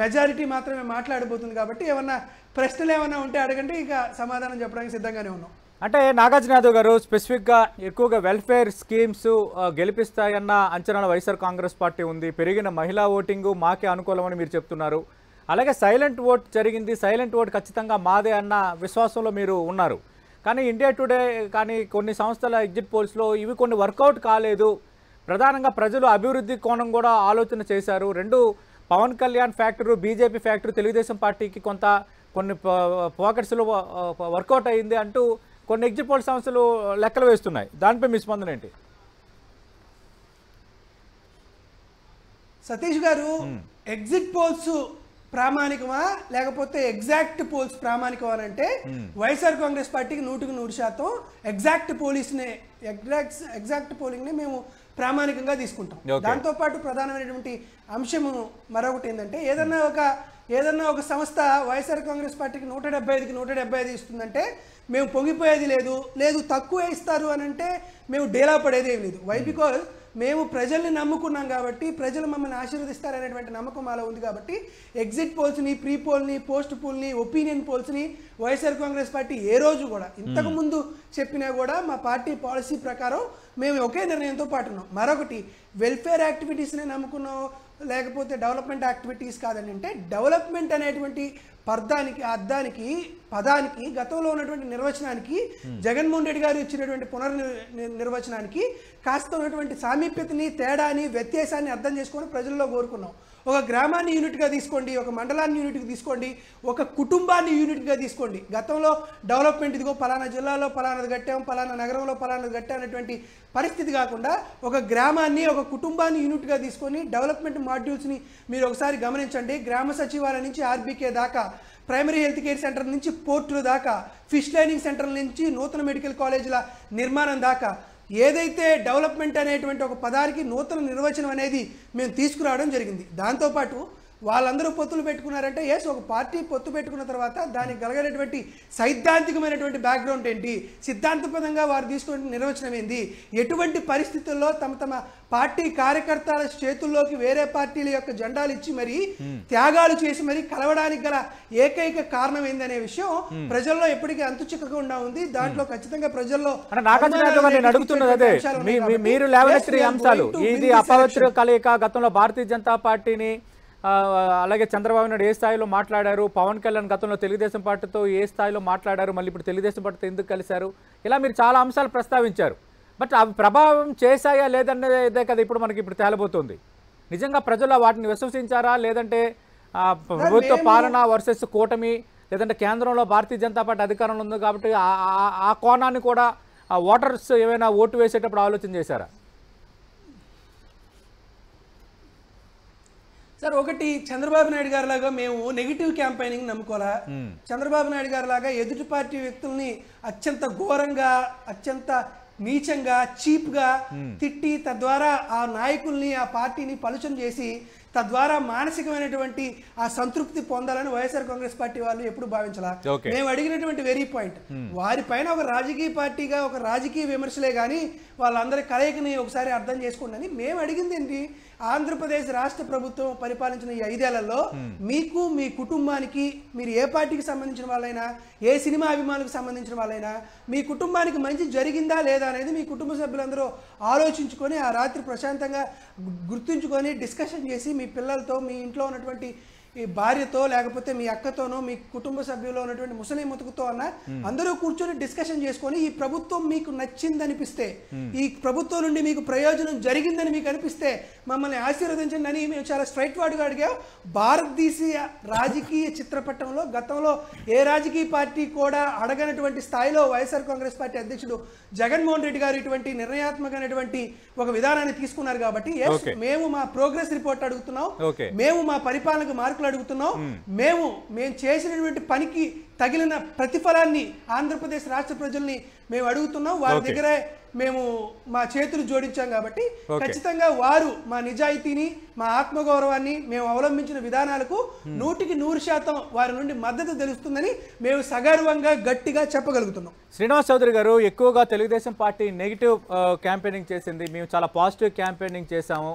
S6: మెజారిటీ మాత్రమే మాట్లాడబోతుంది. కాబట్టి ఏమన్నా ప్రశ్నలు ఏమన్నా ఉంటే అడగండి, ఇక సమాధానం చెప్పడానికి సిద్ధంగానే ఉన్నాం.
S1: అంటే నాగార్జున యాదవ్ గారు, స్పెసిఫిక్గా ఎక్కువగా వెల్ఫేర్ స్కీమ్స్ గెలిపిస్తాయన్న అంచనాల వైఎస్ఆర్ కాంగ్రెస్ పార్టీ ఉంది. పెరిగిన మహిళా ఓటింగు మాకే అనుకూలమని మీరు చెప్తున్నారు. అలాగే సైలెంట్ ఓట్ జరిగింది, సైలెంట్ ఓట్ ఖచ్చితంగా మాదే అన్న విశ్వాసంలో మీరు ఉన్నారు. కానీ ఇండియా టుడే కానీ కొన్ని సంస్థల ఎగ్జిట్ పోల్స్లో ఇవి కొన్ని వర్కౌట్ కాలేదు. ప్రధానంగా ప్రజలు అభివృద్ధి కోణం కూడా ఆలోచన చేశారు. 2 Pawan Kalyan factor, BJP factor Telugu Desam పార్టీకి కొన్ని పాకెట్స్లో వర్కౌట్ అయ్యింది అంటూ కొన్ని ఎగ్జిట్ పోల్ సంస్థలు లెక్కలు వేస్తున్నాయి. దానిపై మీ స్పందన ఏంటి?
S6: సతీష్ గారు ఎగ్జిట్ పోల్స్ ప్రామాణికమా లేకపోతే ఎగ్జాక్ట్ పోల్స్ ప్రామాణికమా అని అంటే వైఎస్ఆర్ కాంగ్రెస్ పార్టీకి 100% ఎగ్జాక్ట్ పోలింగ్ ని మేము ప్రామాణికంగా తీసుకుంటాం. దాంతో పాటు ప్రధానమైనటువంటి అంశము మరొకటి ఏంటంటే ఏదన్నా ఒక సంస్థ వైఎస్ఆర్ కాంగ్రెస్ పార్టీకి 175కి 175 ఇస్తుందంటే మేము పొంగిపోయేది లేదు తక్కువ ఇస్తారు అని అంటే మేము డేలా పడేది ఏం లేదు. వై బికాజ్ మేము ప్రజల్ని నమ్ముకున్నాం కాబట్టి ప్రజలు మమ్మల్ని ఆశీర్వదిస్తారనేటువంటి నమ్మకం మాలో ఉంది కాబట్టి ఎగ్జిట్ పోల్స్ని, ప్రీ పోల్ని, పోస్ట్ పోల్ని, ఒపీనియన్ పోల్స్ని వైఎస్ఆర్ కాంగ్రెస్ పార్టీ ఏ రోజు కూడా ఇంతకు ముందు చెప్పినా కూడా మా పార్టీ పాలసీ ప్రకారం మేము ఒకే నిర్ణయంతో పాటు ఉన్నాం. మరొకటి వెల్ఫేర్ యాక్టివిటీస్ని నమ్ముకున్నాం లేకపోతే డెవలప్మెంట్ యాక్టివిటీస్ కాదని అంటే డెవలప్మెంట్ అనేటువంటి పదానికి గతంలో ఉన్నటువంటి నిర్వచనానికి జగన్మోహన్ రెడ్డి గారు ఇచ్చినటువంటి నిర్వచనానికి కాస్త ఉన్నటువంటి సామీప్యతని, తేడాని, వ్యత్యాసాన్ని అర్థం చేసుకొని ప్రజల్లో కోరుకున్నాం. ఒక గ్రామాన్ని యూనిట్గా తీసుకోండి, ఒక మండలాన్ని యూనిట్గా తీసుకోండి, ఒక కుటుంబాన్ని యూనిట్గా తీసుకోండి. గతంలో డెవలప్మెంట్ ఇదిగో పలానా జిల్లాలో పలానాది కట్టాం, పలానా నగరంలో పలానాది కట్టాం అనేటువంటి పరిస్థితి కాకుండా ఒక గ్రామాన్ని, ఒక కుటుంబాన్ని యూనిట్గా తీసుకొని డెవలప్మెంట్ మాడ్యూల్స్ని మీరు ఒకసారి గమనించండి. గ్రామ సచివాలయం నుంచి ఆర్బీకే దాకా, ప్రైమరీ హెల్త్ కేర్ సెంటర్ నుంచి పోర్టుల దాకా, ఫిష్ లైనింగ్ సెంటర్ నుంచి నూతన మెడికల్ కాలేజీల నిర్మాణం దాకా ఏదైతే డెవలప్మెంట్ అనేటువంటి ఒక పదానికి నూతన నిర్వచనం అనేది మేము తీసుకురావడం జరిగింది. దాంతోపాటు వాళ్ళందరూ పొత్తులు పెట్టుకున్నారంటే ఒక పార్టీ పొత్తు పెట్టుకున్న తర్వాత దానికి కలిగినటువంటి సైద్ధాంతికమైనటువంటి బ్యాక్గ్రౌండ్ ఏంటి, సిద్ధాంతపరంగా వారు తీసుకున్న నిర్వచనం ఏంది, ఎటువంటి పరిస్థితుల్లో తమ పార్టీ కార్యకర్తల చేతుల్లోకి వేరే పార్టీల యొక్క జెండాలు ఇచ్చి మరి త్యాగాలు చేసి మరి కలవడానికి గల ఏకైక కారణం ఏందనే విషయం ప్రజల్లో ఎప్పటికీ అంతుచిక్కకుండా ఉంది. దాంట్లో ఖచ్చితంగా ప్రజల్లో
S1: మీరు లేవనెత్తిన అంశాలు ఇది అపవిత్ర కలయిక. గతంలో భారతీయ జనతా పార్టీని అలాగే చంద్రబాబు నాయుడు ఏ స్థాయిలో మాట్లాడారు, పవన్ కళ్యాణ్ గతంలో తెలుగుదేశం పార్టీతో ఏ స్థాయిలో మాట్లాడారు, మళ్ళీ ఇప్పుడు తెలుగుదేశం పార్టీతో ఎందుకు కలిశారు, ఇలా మీరు చాలా అంశాలు ప్రస్తావించారు. బట్ అవి ప్రభావం చేశాయా లేదనేదే కదా ఇప్పుడు మనకి తేలబోతుంది. నిజంగా ప్రజలు వాటిని విశ్వసించారా లేదంటే ప్రభుత్వ పాలన వర్సెస్ కూటమి లేదంటే కేంద్రంలో భారతీయ జనతా పార్టీ అధికారంలో ఉంది కాబట్టి ఆ కోణాన్ని కూడా ఓటర్స్ ఏమైనా ఓటు వేసేటప్పుడు ఆలోచన చేశారా?
S6: సార్, ఒకటి చంద్రబాబు నాయుడు గారి లాగా మేము నెగిటివ్ క్యాంపెయినింగ్ నమ్ముకోవాలా. చంద్రబాబు నాయుడు గారి లాగా ఎదుటి పార్టీ వ్యక్తుల్ని అత్యంత ఘోరంగా, అత్యంత నీచంగా, చీప్గా తిట్టి తద్వారా ఆ నాయకుల్ని, ఆ పార్టీని పలుచన చేసి తద్వారా మానసికమైనటువంటి ఆ సంతృప్తి పొందాలని వైఎస్ఆర్ కాంగ్రెస్ పార్టీ వాళ్ళు ఎప్పుడు భావించాల. మేము అడిగినటువంటి వెరీ పాయింట్ వారిపైన ఒక రాజకీయ పార్టీగా ఒక రాజకీయ విమర్శలే కానీ వాళ్ళందరి కలయికని ఒకసారి అర్థం చేసుకోండి. మేము అడిగింది ఏంటి, ఆంధ్రప్రదేశ్ రాష్ట్ర ప్రభుత్వం పరిపాలించిన ఈ 5 ఏళ్లలో మీకు, మీ కుటుంబానికి, మీరు ఏ పార్టీకి సంబంధించిన వాళ్ళైనా, ఏ సినిమా అభిమానులకు సంబంధించిన వాళ్ళైనా మీ కుటుంబానికి మంచి జరిగిందా లేదా అనేది మీ కుటుంబ సభ్యులందరూ ఆలోచించుకొని ఆ రాత్రి ప్రశాంతంగా గుర్తుంచుకొని డిస్కషన్ చేసి మీ పిల్లలతో, మీ ఇంట్లో ఉన్నటువంటి ఈ భార్యతో లేకపోతే మీ అక్కతోనో మీ కుటుంబ సభ్యుల్లో ఉన్నటువంటి ముసలిం ముతుకుతో అన్న అందరూ కూర్చొని డిస్కషన్ చేసుకొని ఈ ప్రభుత్వం మీకు నచ్చిందనిపిస్తే, ఈ ప్రభుత్వం నుండి మీకు ప్రయోజనం జరిగిందని మీకు అనిపిస్తే మమ్మల్ని ఆశీర్వదించండి అని మేము చాలా స్ట్రైట్ వార్డ్గా అడిగాం. భారతదేశీయ రాజకీయ చిత్రపటంలో గతంలో ఏ రాజకీయ పార్టీ కూడా అడగనటువంటి స్థాయిలో వైఎస్ఆర్ కాంగ్రెస్ పార్టీ అధ్యక్షుడు జగన్మోహన్ రెడ్డి గారు ఇటువంటి నిర్ణయాత్మకమైనటువంటి ఒక విధానాన్ని తీసుకున్నారు. కాబట్టి మేము మా ప్రోగ్రెస్ రిపోర్ట్ అడుగుతున్నాం, మేము మా పరిపాలనకు మార్కులు అడుగుతున్నాం, మేము చేసినటువంటి పనికి తగిలిన ప్రతిఫలాన్ని ఆంధ్రప్రదేశ్ రాష్ట్ర ప్రజల్ని మేము అడుగుతున్నాం. వారి దగ్గరే మేము మా చేతులు జోడించాం కాబట్టి ఖచ్చితంగా వారు మా నిజాయితీని, మా ఆత్మగౌరవాన్ని, మేము అవలంబించిన విధానాలకు 100% వారి నుండి మద్దతు తెలుస్తుందని మేము సగర్వంగా గట్టిగా చెప్పగలుగుతున్నాం.
S1: శ్రీనివాస్ చౌదరి గారు, ఎక్కువగా తెలుగుదేశం పార్టీ నెగిటివ్ క్యాంపెయినింగ్ చేసింది, మేము చాలా పాజిటివ్ క్యాంపెయినింగ్ చేశాము,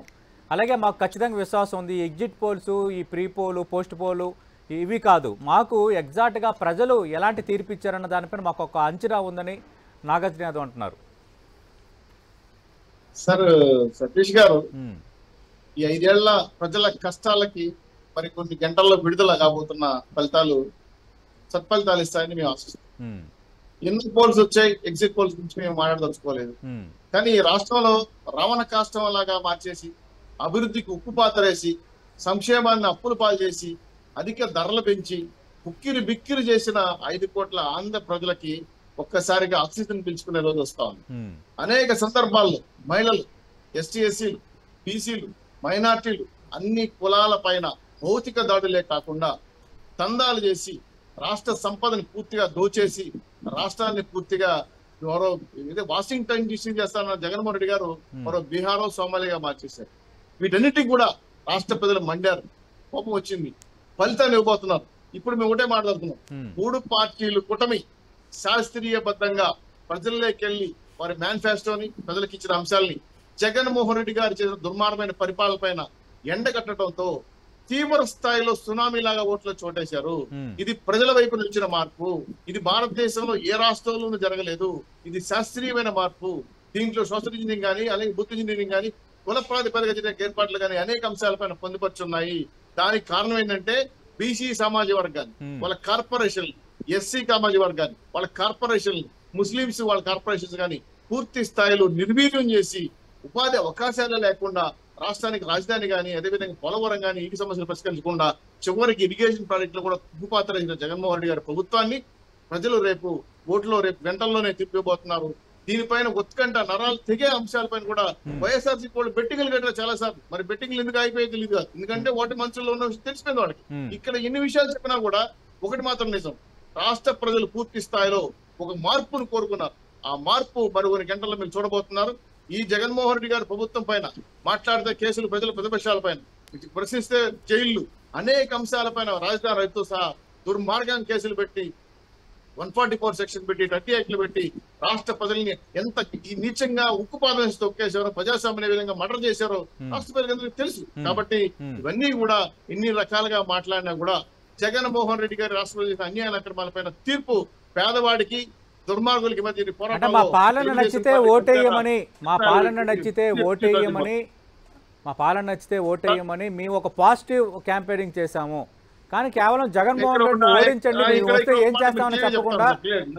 S1: అలాగే మాకు ఖచ్చితంగా విశ్వాసం ఉంది, ఎగ్జిట్ పోల్స్, ఈ ప్రీ పోలు, పోస్ట్ పోలు ఇవి కాదు, మాకు ఎగ్జాక్ట్గా ప్రజలు ఎలాంటి తీర్పు ఇచ్చారన్న దానిపైన మాకు ఒక అంచనా ఉందని నాగార్జున యాదవ్ అంటున్నారు.
S4: సార్, సతీష్ గారు, ఈ 5 ఏళ్ల ప్రజల కష్టాలకి మరి కొన్ని గంటల్లో విడుదల కాబోతున్న ఫలితాలు సత్ఫలితాలు ఇస్తాయని మేము ఆశిస్తాం. ఎన్ని పోల్స్ వచ్చాయి, ఎగ్జిట్ పోల్స్ గురించి మేము మాట్లాడదలుచుకోలేదు. కానీ ఈ రాష్ట్రంలో రావణ కాష్టం లాగా మార్చేసి, అభివృద్ధికి ఉక్కుపాతరేసి, సంక్షేమాన్ని అప్పులు పాలు చేసి, అధిక ధరలు పెంచి ఉక్కిరి బిక్కిరి చేసిన 5 కోట్ల ఆంధ్ర ప్రజలకి ఒక్కసారిగా ఆక్సిజన్ పీల్చుకునే రోజు వస్తా ఉంది. అనేక సందర్భాల్లో మహిళలు, ఎస్టీ ఎస్సీలు, బీసీలు, మైనార్టీలు, అన్ని కులాల పైన భౌతిక దాడులే కాకుండా తందాలు చేసి రాష్ట్ర సంపదని పూర్తిగా దోచేసి రాష్ట్రాన్ని పూర్తిగా మరో వాషింగ్టన్ డీసీ చేస్తానన్న జగన్మోహన్ రెడ్డి గారు మరో బీహారో సోమాలియాగా మార్చేశారు. వీటన్నిటికీ కూడా రాష్ట్ర ప్రజలు మండారు, కోపం వచ్చింది, ఫలితాన్ని ఇవ్వబోతున్నారు. ఇప్పుడు మేము ఒకటే మాట్లాడుతున్నాం, 3 పార్టీలు కూటమి శాస్త్రీయబద్ధంగా ప్రజల్లోకి వెళ్ళి వారి మేనిఫెస్టోని ప్రజలకు ఇచ్చిన అంశాలని జగన్మోహన్ రెడ్డి గారు చేసిన దుర్మార్గమైన పరిపాలన పైన ఎండగట్టడంతో తీవ్ర స్థాయిలో సునామీ లాగా ఓట్లు చోటేశారు. ఇది ప్రజల వైపు నిలిచిన మార్పు. ఇది భారతదేశంలో ఏ రాష్ట్రంలోనూ జరగలేదు. ఇది శాస్త్రీయమైన మార్పు. దీంట్లో సోషల్ ఇంజనీరింగ్ కానీ అలాగే బుద్ధి ఇంజనీరింగ్ కానీ కుల ప్రాతిపదిక జరిగిన ఏర్పాట్లు కానీ అనేక అంశాలపైన పొందుపరుచున్నాయి. దానికి కారణం ఏంటంటే బీసీ సమాజ వర్గాలు వాళ్ళ కార్పొరేషన్, ఎస్సీ సమాజ వర్గాలు వాళ్ళ కార్పొరేషన్, ముస్లింస్ వాళ్ళ కార్పొరేషన్స్ కానీ పూర్తి స్థాయిలో నిర్వీర్యం చేసి ఉపాధి అవకాశాలు లేకుండా రాష్ట్రానికి రాజధాని కానీ అదేవిధంగా పోలవరం కానీ ఈ సమస్యలు పరిష్కరించకుండా చివరికి ఇరిగేషన్ ప్రాజెక్టులు కూడా తుప్పుపాత్ర వేసిన జగన్మోహన్ రెడ్డి గారి ప్రభుత్వాన్ని ప్రజలు రేపు గంటల్లోనే తిప్పిపోతున్నారు. దీనిపైన ఉత్కంఠ నరాలు తెగే అంశాలపైన కూడా వైఎస్ఆర్సీపీ వాళ్ళు బెట్టింగ్లు కట్టారు చాలా సార్లు. మరి బెట్టింగ్లు ఎందుకు అయిపోయేది తెలియదు కాదు, ఎందుకంటే ఓటు మనసులో ఉన్న విషయం తెలిసిపోయింది వాళ్ళకి. ఇక్కడ ఎన్ని విషయాలు చెప్పినా కూడా ఒకటి మాత్రం నిజం, రాష్ట్ర ప్రజలు పూర్తి స్థాయిలో ఒక మార్పును కోరుకున్నారు. ఆ మార్పు మరికొన్ని గంటల్లో మీరు చూడబోతున్నారు. ఈ జగన్మోహన్ రెడ్డి గారి ప్రభుత్వం పైన మాట్లాడితే కేసులు, ప్రజల ప్రతిపక్షాల పైన ప్రశ్నిస్తే జైళ్లు, అనేక అంశాలపైన రాజధాని రైతు సహా దుర్మార్గం కేసులు పెట్టి 144 సెక్షన్ పెట్టి 30 యాక్ట్లు పెట్టి రాష్ట్ర ప్రజల్ని ఎంత నీచంగా ఉక్కుపాదం వేసి తొక్కేశారో, ప్రజాస్వామ్య విధంగా మర్డర్ చేశారో రాష్ట్ర ప్రజలందరికీ తెలుసు. కాబట్టి ఇవన్నీ కూడా ఎన్ని రకాలుగా మాట్లాడినా కూడా జగన్మోహన్ రెడ్డి గారి రాష్ట్ర ప్రజల అన్యాయ అక్రమాలపైన తీర్పు పేదవాడికి దుర్మార్గులకి మధ్య పోరాటం.
S1: మా పాలన నచ్చితే ఓటేయమని, మా పాలన నచ్చితే ఓటేయమని మేము ఒక పాజిటివ్ క్యాంపెయినింగ్ చేశాము. కానీ కేవలం జగన్మోహన్ రెడ్డిని ఓడించండి, మీరు వస్తే ఏం చేస్తామని చెప్పకుండా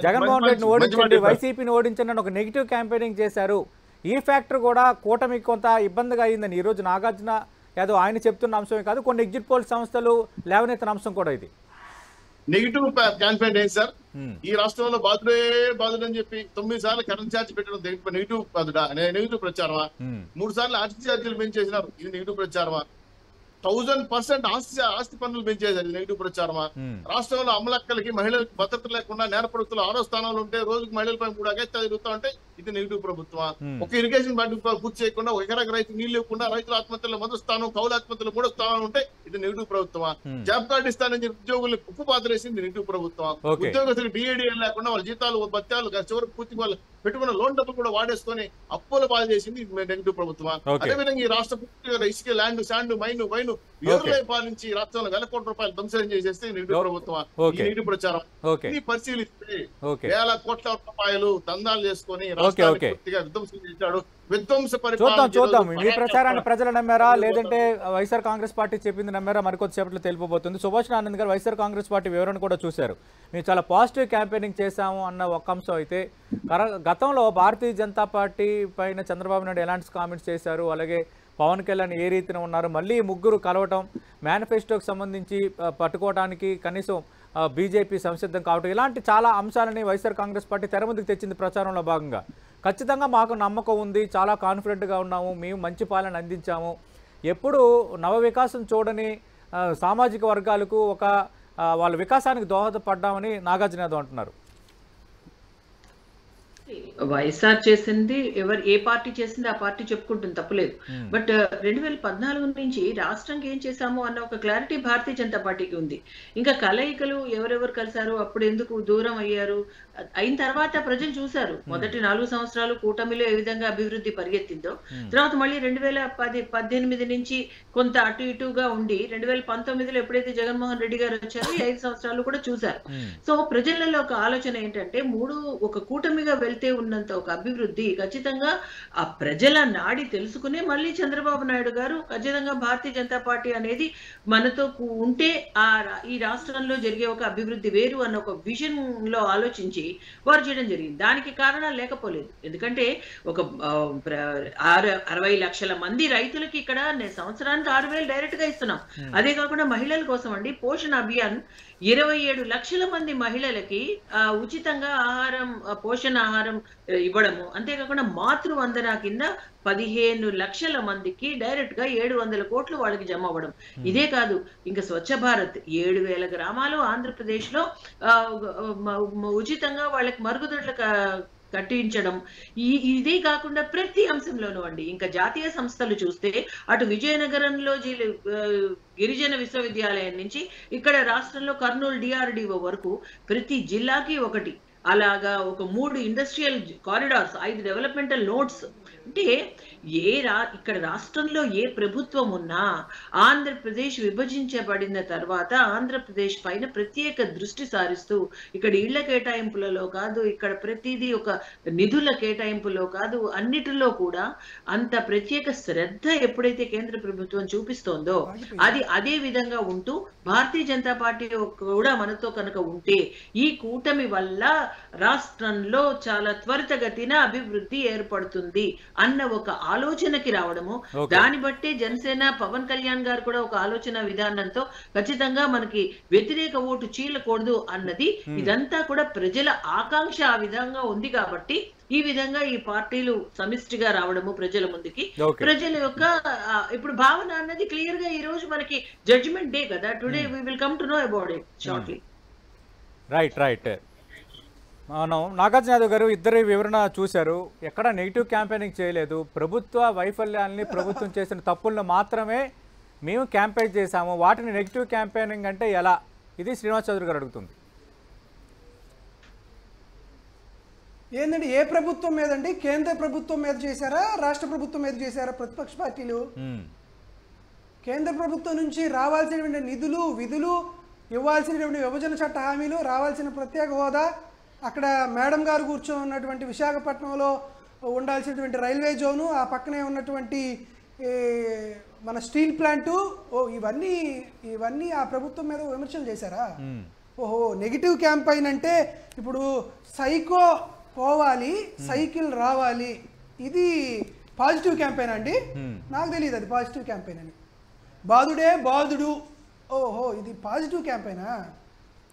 S1: జగన్మోహన్ రెడ్డిని ఓడించండి, వైసీపీని ఓడించండి అని ఒక నెగిటివ్ క్యాంపెయినింగ్ చేశారు. ఈ ఫ్యాక్టర్ కూడా కూటమికి కొంత ఇబ్బందిగా అయిందని ఈరోజు నాగార్జున యాదవ్ ఆయన చెప్తున్న అంశమే కాదు, కొన్ని ఎగ్జిట్ పోల్ సంస్థలు లేవనెత్తిన అంశం కూడా ఇది.
S4: నెగిటివ్ క్యాంపెయిన్ ఏంటి సార్? ఈ రాష్ట్రంలో బాధుడే అని చెప్పి 9 సార్లు కరెంట్ ఛార్జ్ పెట్టడం నెగిటివ్ బాధుడా? నెగిటివ్ ప్రచారమా? 3 సార్లు ఆర్టీ ఛార్జీలు పెంచేసినారు, ఇది నెగిటివ్ ప్రచారమా? 1000% ఆస్తి పన్నులు పెంచేది నెగిటివ్ ప్రచారమా? రాష్ట్రంలో అమలక్కలకి మహిళలకు భద్రత లేకుండా నేర ప్రభుత్వాలు 6వ స్థానంలో ఉంటే రోజుకి మహిళలపై 3 అగత్యాలు జరుగుతా ఉంటే ఇది నెగిటివ్ ప్రభుత్వమా? ఒక ఇరిగేషన్ పూర్తి చేయకుండా, ఒక ఎకరాకి రైతు నీళ్లు ఇవ్వకుండా రైతుల ఆత్మహత్యలో 1వ స్థానం, కౌలు ఆత్మహత్యలో 3వ స్థానం ఉంటే ఇది నెగిటివ్ ప్రభుత్వమా? జాబ్ కార్డు ఇస్తానని ఉద్యోగులు ఉప్పు పాత్రేసింది నెగిటివ్ ప్రభుత్వమా? ఉద్యోగస్తులు డిఏడిఎల్ లేకుండా వాళ్ళ జీతాలు భత్యాలు చివరికి పూర్తి వాళ్ళు పెట్టుకున్న లోన్ డబ్బులు కూడా వాడేసుకొని అప్పుల బాధ చేసింది నెగిటివ్ ప్రభుత్వమా? అదేవిధంగా ఈ రాష్ట్ర పూర్తిగా ఇసుక, ల్యాండ్, శాండ్, మైను ఏరులై పాలించి రాష్ట్రంలో వేల కోట్ల రూపాయలు ధ్వంసం చేసేస్తే నెగిటివ్ ప్రభుత్వమా? నెగిటివ్ ప్రచారం పరిశీలిస్తే వేల కోట్ల రూపాయలు దందాలు చేసుకొని పూర్తిగా విధ్వంసం చేశాడు. విధ్వంస
S1: చూద్దాం మీ ప్రచారాన్ని ప్రజలు నమ్మారా లేదంటే వైఎస్ఆర్ కాంగ్రెస్ పార్టీ చెప్పింది నమ్మారా మరికొద్దిసేపట్లో తెలిపబోతుంది. సుభాష్ ఆనంద్ గారు వైఎస్ఆర్ కాంగ్రెస్ పార్టీ వివరణ కూడా చూశారు. మేము చాలా పాజిటివ్ క్యాంపెయినింగ్ చేశాము అన్న ఒక అంశం అయితే, గతంలో భారతీయ జనతా పార్టీ పైన చంద్రబాబు నాయుడు ఎలాంటి కామెంట్స్ చేశారు, అలాగే పవన్ కళ్యాణ్ ఏ రీతిన ఉన్నారు, మళ్ళీ ముగ్గురు కలవటం, మేనిఫెస్టోకి సంబంధించి పట్టుకోవడానికి కనీసం బీజేపీ సంసిద్ధం కావటం, ఇలాంటి చాలా అంశాలని వైఎస్ఆర్ కాంగ్రెస్ పార్టీ తెర ముందుకు తెచ్చింది ప్రచారంలో భాగంగా. ఖచ్చితంగా మాకు నమ్మకం ఉంది, చాలా కాన్ఫిడెంట్గా ఉన్నాము, మేము మంచి పాలన అందించాము, ఎప్పుడు నవ వికాసం చూడని సామాజిక వర్గాలకు ఒక వాళ్ళ వికాసానికి దోహదపడ్డామని నాగార్జున యాదవ్ అంటున్నారు.
S2: వైఎస్ఆర్ చేసింది ఏ పార్టీ చేసింది ఆ పార్టీ చెప్పుకుంటుంది, తప్పులేదు. బట్ 2014 నుంచి రాష్ట్రానికి ఏం చేశాము అన్న ఒక క్లారిటీ భారతీయ జనతా పార్టీకి ఉంది. ఇంకా కలయికలు ఎవరెవరు కలిసారు, అప్పుడు ఎందుకు దూరం అయ్యారు, అయిన తర్వాత ప్రజలు చూశారు. మొదటి 4 సంవత్సరాలు కూటమిలో ఏ విధంగా అభివృద్ధి పరిగెత్తిందో, తర్వాత మళ్ళీ 2018 నుంచి కొంత అటు ఇటుగా ఉండి 2019లో ఎప్పుడైతే జగన్మోహన్ రెడ్డి గారు వచ్చారో 5 సంవత్సరాలు కూడా చూశారు. సో ప్రజలలో ఒక ఆలోచన ఏంటంటే, ఒక కూటమిగా వెళ్తే ఉన్నంత ఒక అభివృద్ధి ఖచ్చితంగా ఆ ప్రజల నాడి తెలుసుకునే మళ్ళీ చంద్రబాబు నాయుడు గారు ఖచ్చితంగా భారతీయ జనతా పార్టీ అనేది మనతో ఉంటే ఈ రాష్ట్రంలో జరిగే ఒక అభివృద్ధి వేరు అన్న ఒక విజన్ లో ఆలోచించి వారు చేయడం జరిగింది. దానికి కారణాలు లేకపోలేదు. ఎందుకంటే ఒక 60 లక్షల మంది రైతులకి ఇక్కడ సంవత్సరానికి 6,000 డైరెక్ట్ గా ఇస్తున్నాం. అదే కాకుండా మహిళల కోసం అండి పోషణ అభియాన్ 27 లక్షల మంది మహిళలకి ఉచితంగా ఆహారం, పోషణ ఆహారం ఇవ్వడము, అంతేకాకుండా మాతృవందన కింద 15 లక్షల మందికి డైరెక్ట్ గా 700 కోట్లు వాళ్ళకి జమ అవ్వడం. ఇదే కాదు, ఇంకా స్వచ్ఛ భారత్ 7,000 గ్రామాలు ఆంధ్రప్రదేశ్ లో ఉచితంగా వాళ్ళకి మరుగుదొడ్లు కట్టించడం. ఇదే కాకుండా ప్రతి అంశంలోనూ అండి, ఇంకా జాతీయ సంస్థలు చూస్తే అటు విజయనగరంలో గిరిజన విశ్వవిద్యాలయం నుంచి ఇక్కడ రాష్ట్రంలో కర్నూలు DRDO వరకు ప్రతి జిల్లాకి ఒకటి, అలాగా ఒక 3 ఇండస్ట్రియల్ కారిడార్స్, 5 డెవలప్మెంటల్ నోడ్స్. అంటే ఇక్కడ రాష్ట్రంలో ఏ ప్రభుత్వం ఉన్నా ఆంధ్రప్రదేశ్ విభజించబడిన తర్వాత ఆంధ్రప్రదేశ్ పైన ప్రత్యేక దృష్టి సారిస్తూ ఇక్కడ ఇళ్ల కేటాయింపులలో కాదు, ఇక్కడ ప్రతిదీ ఒక నిధుల కేటాయింపులో కాదు, అన్నిటిలో కూడా అంత ప్రత్యేక శ్రద్ధ ఎప్పుడైతే కేంద్ర ప్రభుత్వం చూపిస్తోందో అది అదే విధంగా ఉంటూ భారతీయ జనతా పార్టీ కూడా మనతో కనుక ఉంటే ఈ కూటమి వల్ల రాష్ట్రంలో చాలా త్వరితగతిన అభివృద్ధి ఏర్పడుతుంది అన్న ఒక ఆలోచనకి రావడము. దాన్ని బట్టే జనసేన పవన్ కళ్యాణ్ గారు కూడా ఒక ఆలోచన విధానంతో ఖచ్చితంగా మనకి వ్యతిరేక ఓటు చీలకూడదు అన్నది, ఇదంతా కూడా ప్రజల ఆకాంక్ష ఆ విధంగా ఉంది కాబట్టి ఈ విధంగా ఈ పార్టీలు సమిష్టిగా రావడము ప్రజల ముందుకి. ప్రజల యొక్క ఇప్పుడు భావన అన్నది క్లియర్ గా ఈ రోజు మనకి జడ్జిమెంట్ డే కదా, today we will come to know about it shortly.
S1: Right. మనం నాగార్జున యాదవ్ గారు ఇద్దరి వివరణ చూశారు. ఎక్కడ నెగిటివ్ క్యాంపెయినింగ్ చేయలేదు. ప్రభుత్వ వైఫల్యాన్ని, ప్రభుత్వం చేసిన తప్పులను మాత్రమే మేము క్యాంపెయిన్ చేశాము. వాటిని నెగిటివ్ క్యాంపెయినింగ్ అంటే ఎలా? ఇది శ్రీనివాస్ చౌదరి గారు అడుగుతుంది.
S6: ఏంటంటే ఏ ప్రభుత్వం మీద అండి? కేంద్ర ప్రభుత్వం మీద చేశారా, రాష్ట్ర ప్రభుత్వం మీద చేశారా ప్రతిపక్ష పార్టీలు? కేంద్ర ప్రభుత్వం నుంచి రావాల్సినటువంటి నిధులు, విధులు, ఇవ్వాల్సినటువంటి విభజన చట్ట హామీలు, రావాల్సిన ప్రత్యేక హోదా, అక్కడ మేడం గారు కూర్చొన్నటువంటి విశాఖపట్నంలో ఉండాల్సినటువంటి రైల్వే జోను, ఆ పక్కనే ఉన్నటువంటి మన స్టీల్ ప్లాంటు, ఇవన్నీ ఆ ప్రభుత్వం మీద విమర్శలు చేశారా? ఓహో, నెగిటివ్ క్యాంపెయిన్ అంటే ఇప్పుడు సైకో పోవాలి, సైకిల్ రావాలి, ఇది పాజిటివ్ క్యాంపెయిన్ అండి? నాకు తెలియదు అది పాజిటివ్ క్యాంపెయిన్ అని. బాధుడే బాధుడు, ఓహో ఇది పాజిటివ్ క్యాంపెయినా?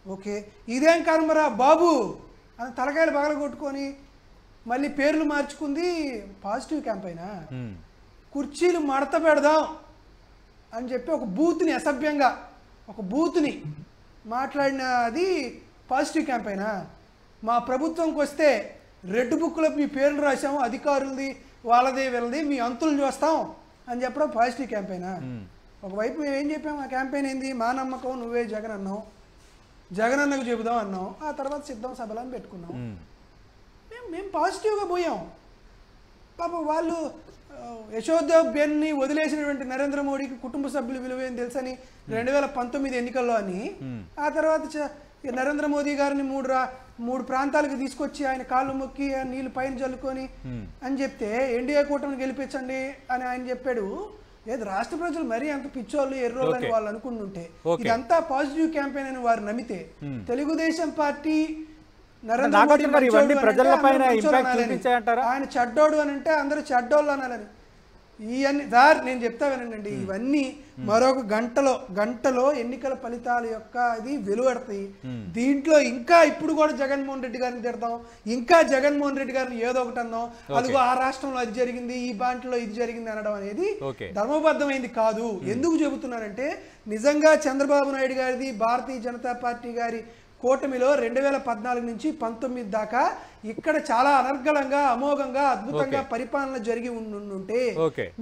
S6: ఓకే, ఇదేం కర్మరా బాబు అని తలకాయలు పగలగొట్టుకొని మళ్ళీ పేర్లు మార్చుకుంది పాజిటివ్ క్యాంపెయినా? కుర్చీలు మడత పెడదాం అని చెప్పి ఒక బూత్ని అసభ్యంగా ఒక బూత్ని మాట్లాడినది పాజిటివ్ క్యాంపెయినా? మా ప్రభుత్వంకి వస్తే రెడ్ బుక్లో మీ పేర్లు రాసాము, అధికారులది వాళ్ళదే వీళ్ళది, మీ అంతులు చూస్తాం అని చెప్పడం పాజిటివ్ క్యాంపెయినా? ఒకవైపు మేము ఏం చెప్పాము, ఆ క్యాంపెయిన్ ఏంది? మా నమ్మకం నువ్వే జగన్ అన్నాం, జగన్ అన్నకు చెబుదాం అన్నాం, ఆ తర్వాత సిద్ధం సభలను పెట్టుకున్నాం. మేము పాజిటివ్గా పోయాం. పాపం వాళ్ళు యశోదబెన్ని వదిలేసినటువంటి నరేంద్ర మోడీకి కుటుంబ సభ్యులు విలువేం తెలుసని 2019 ఎన్నికల్లో అని, ఆ తర్వాత నరేంద్ర మోదీ గారిని మూడు ప్రాంతాలకు తీసుకొచ్చి ఆయన కాళ్ళు మొక్కి నీళ్లు పైన జల్లుకొని అని చెప్తే ఎన్డీఏ కూటమిని గెలిపించండి అని ఆయన చెప్పాడు. లేదు, రాష్ట్ర ప్రజలు మరీ అంత పిచ్చోళ్ళు ఎర్రోళ్ళు అని వాళ్ళు అనుకుంటుంటే ఇదంతా పాజిటివ్ క్యాంపెయిన్ అని వారు నమ్మితే తెలుగుదేశం పార్టీ నరేంద్ర మోడీ ఆయన చెడ్డోడు అని అంటే అందరూ చెడ్డోళ్ళు అనాలని. ఇవన్నీ సార్ నేను చెప్తా వినండి, ఇవన్నీ మరొక గంటలో ఎన్నికల ఫలితాల యొక్క ఇది వెలువడతాయి. దీంట్లో ఇంకా ఇప్పుడు కూడా జగన్మోహన్ రెడ్డి గారిని తిడతాం, ఇంకా జగన్మోహన్ రెడ్డి గారిని ఏదో ఒకటి అన్నాం, అదిగో ఆ రాష్ట్రంలో అది జరిగింది, ఈ బాంట్లో ఇది జరిగింది అనడం అనేది ధర్మబద్ధమైంది కాదు. ఎందుకు చెబుతున్నానంటే నిజంగా చంద్రబాబు నాయుడు గారిది, భారతీయ జనతా పార్టీ గారి కూటమిలో 2014 నుంచి 19 దాకా ఇక్కడ చాలా అనర్గళంగా, అమోఘంగా, అద్భుతంగా పరిపాలన జరిగి ఉంటే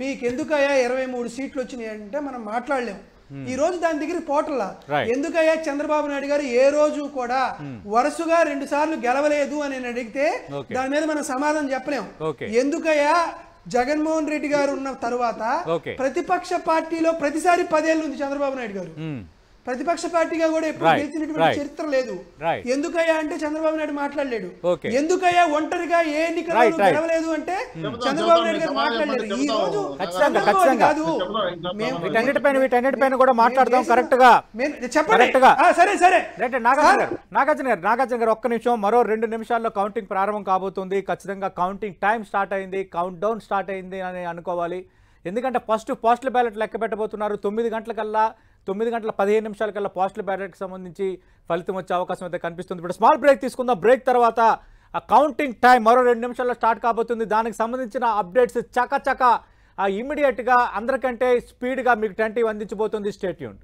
S6: మీకెందుకయ్యా 23 సీట్లు వచ్చినాయి అంటే మనం మాట్లాడలేము. ఈ రోజు దాని దగ్గర పోటల్లా ఎందుకయ్యా చంద్రబాబు నాయుడు గారు ఏ రోజు కూడా వరుసగా 2 సార్లు గెలవలేదు అని అడిగితే దాని మీద మనం సమాధానం చెప్పలేము. ఎందుకయ్యా జగన్మోహన్ రెడ్డి గారు ఉన్న తరువాత ప్రతిపక్ష పార్టీలో ప్రతిసారి 10 ఏళ్ళు ఉంది చంద్రబాబు నాయుడు గారు, ప్రతిపక్ష పార్టీగా కూడా ఎప్పుడు గెలిచినటువంటి చరిత్ర లేదు. ఎందుకయ్యా అంటే చంద్రబాబు నాయుడు మాట్లాడలేడు. ఎందుకయ్యా ఒంటరిగా ఏ ఎన్నికల్లో గెలవలేదు అంటే చంద్రబాబు నాయుడు గారు మాట్లాడలేదు. ఈ రోజు కాదు
S1: వీటన్నిటిపైన కూడా మాట్లాడదాం కరెక్ట్ గా. చెప్పండి. సరే నాగార్జున గారు ఒక్క నిమిషం, మరో 2 నిమిషాల్లో కౌంటింగ్ ప్రారంభం కాబోతుంది. ఖచ్చితంగా కౌంటింగ్ టైం స్టార్ట్ అయింది, కౌంట్ డౌన్ స్టార్ట్ అయింది అని అనుకోవాలి. ఎందుకంటే ఫస్ట్ పోస్టల్ బ్యాలెట్ లెక్క పెట్టబోతున్నారు. 9 గంటలకల్లా 9 గంటల 15 నిమిషాలకల్లా పోస్టల్ బ్యాలెట్కి సంబంధించి ఫలితం వచ్చే అవకాశం అయితే కనిపిస్తుంది. ఇప్పుడు స్మాల్ బ్రేక్ తీసుకుందాం. బ్రేక్ తర్వాత ఆ కౌంటింగ్ టైం మరో 2 నిమిషాల్లో స్టార్ట్ కాబోతుంది. దానికి సంబంధించిన అప్డేట్స్ చకచక ఇమ్మీడియట్గా అందరికంటే స్పీడ్గా మీకు 10 అందించబోతుంది. Stay tuned.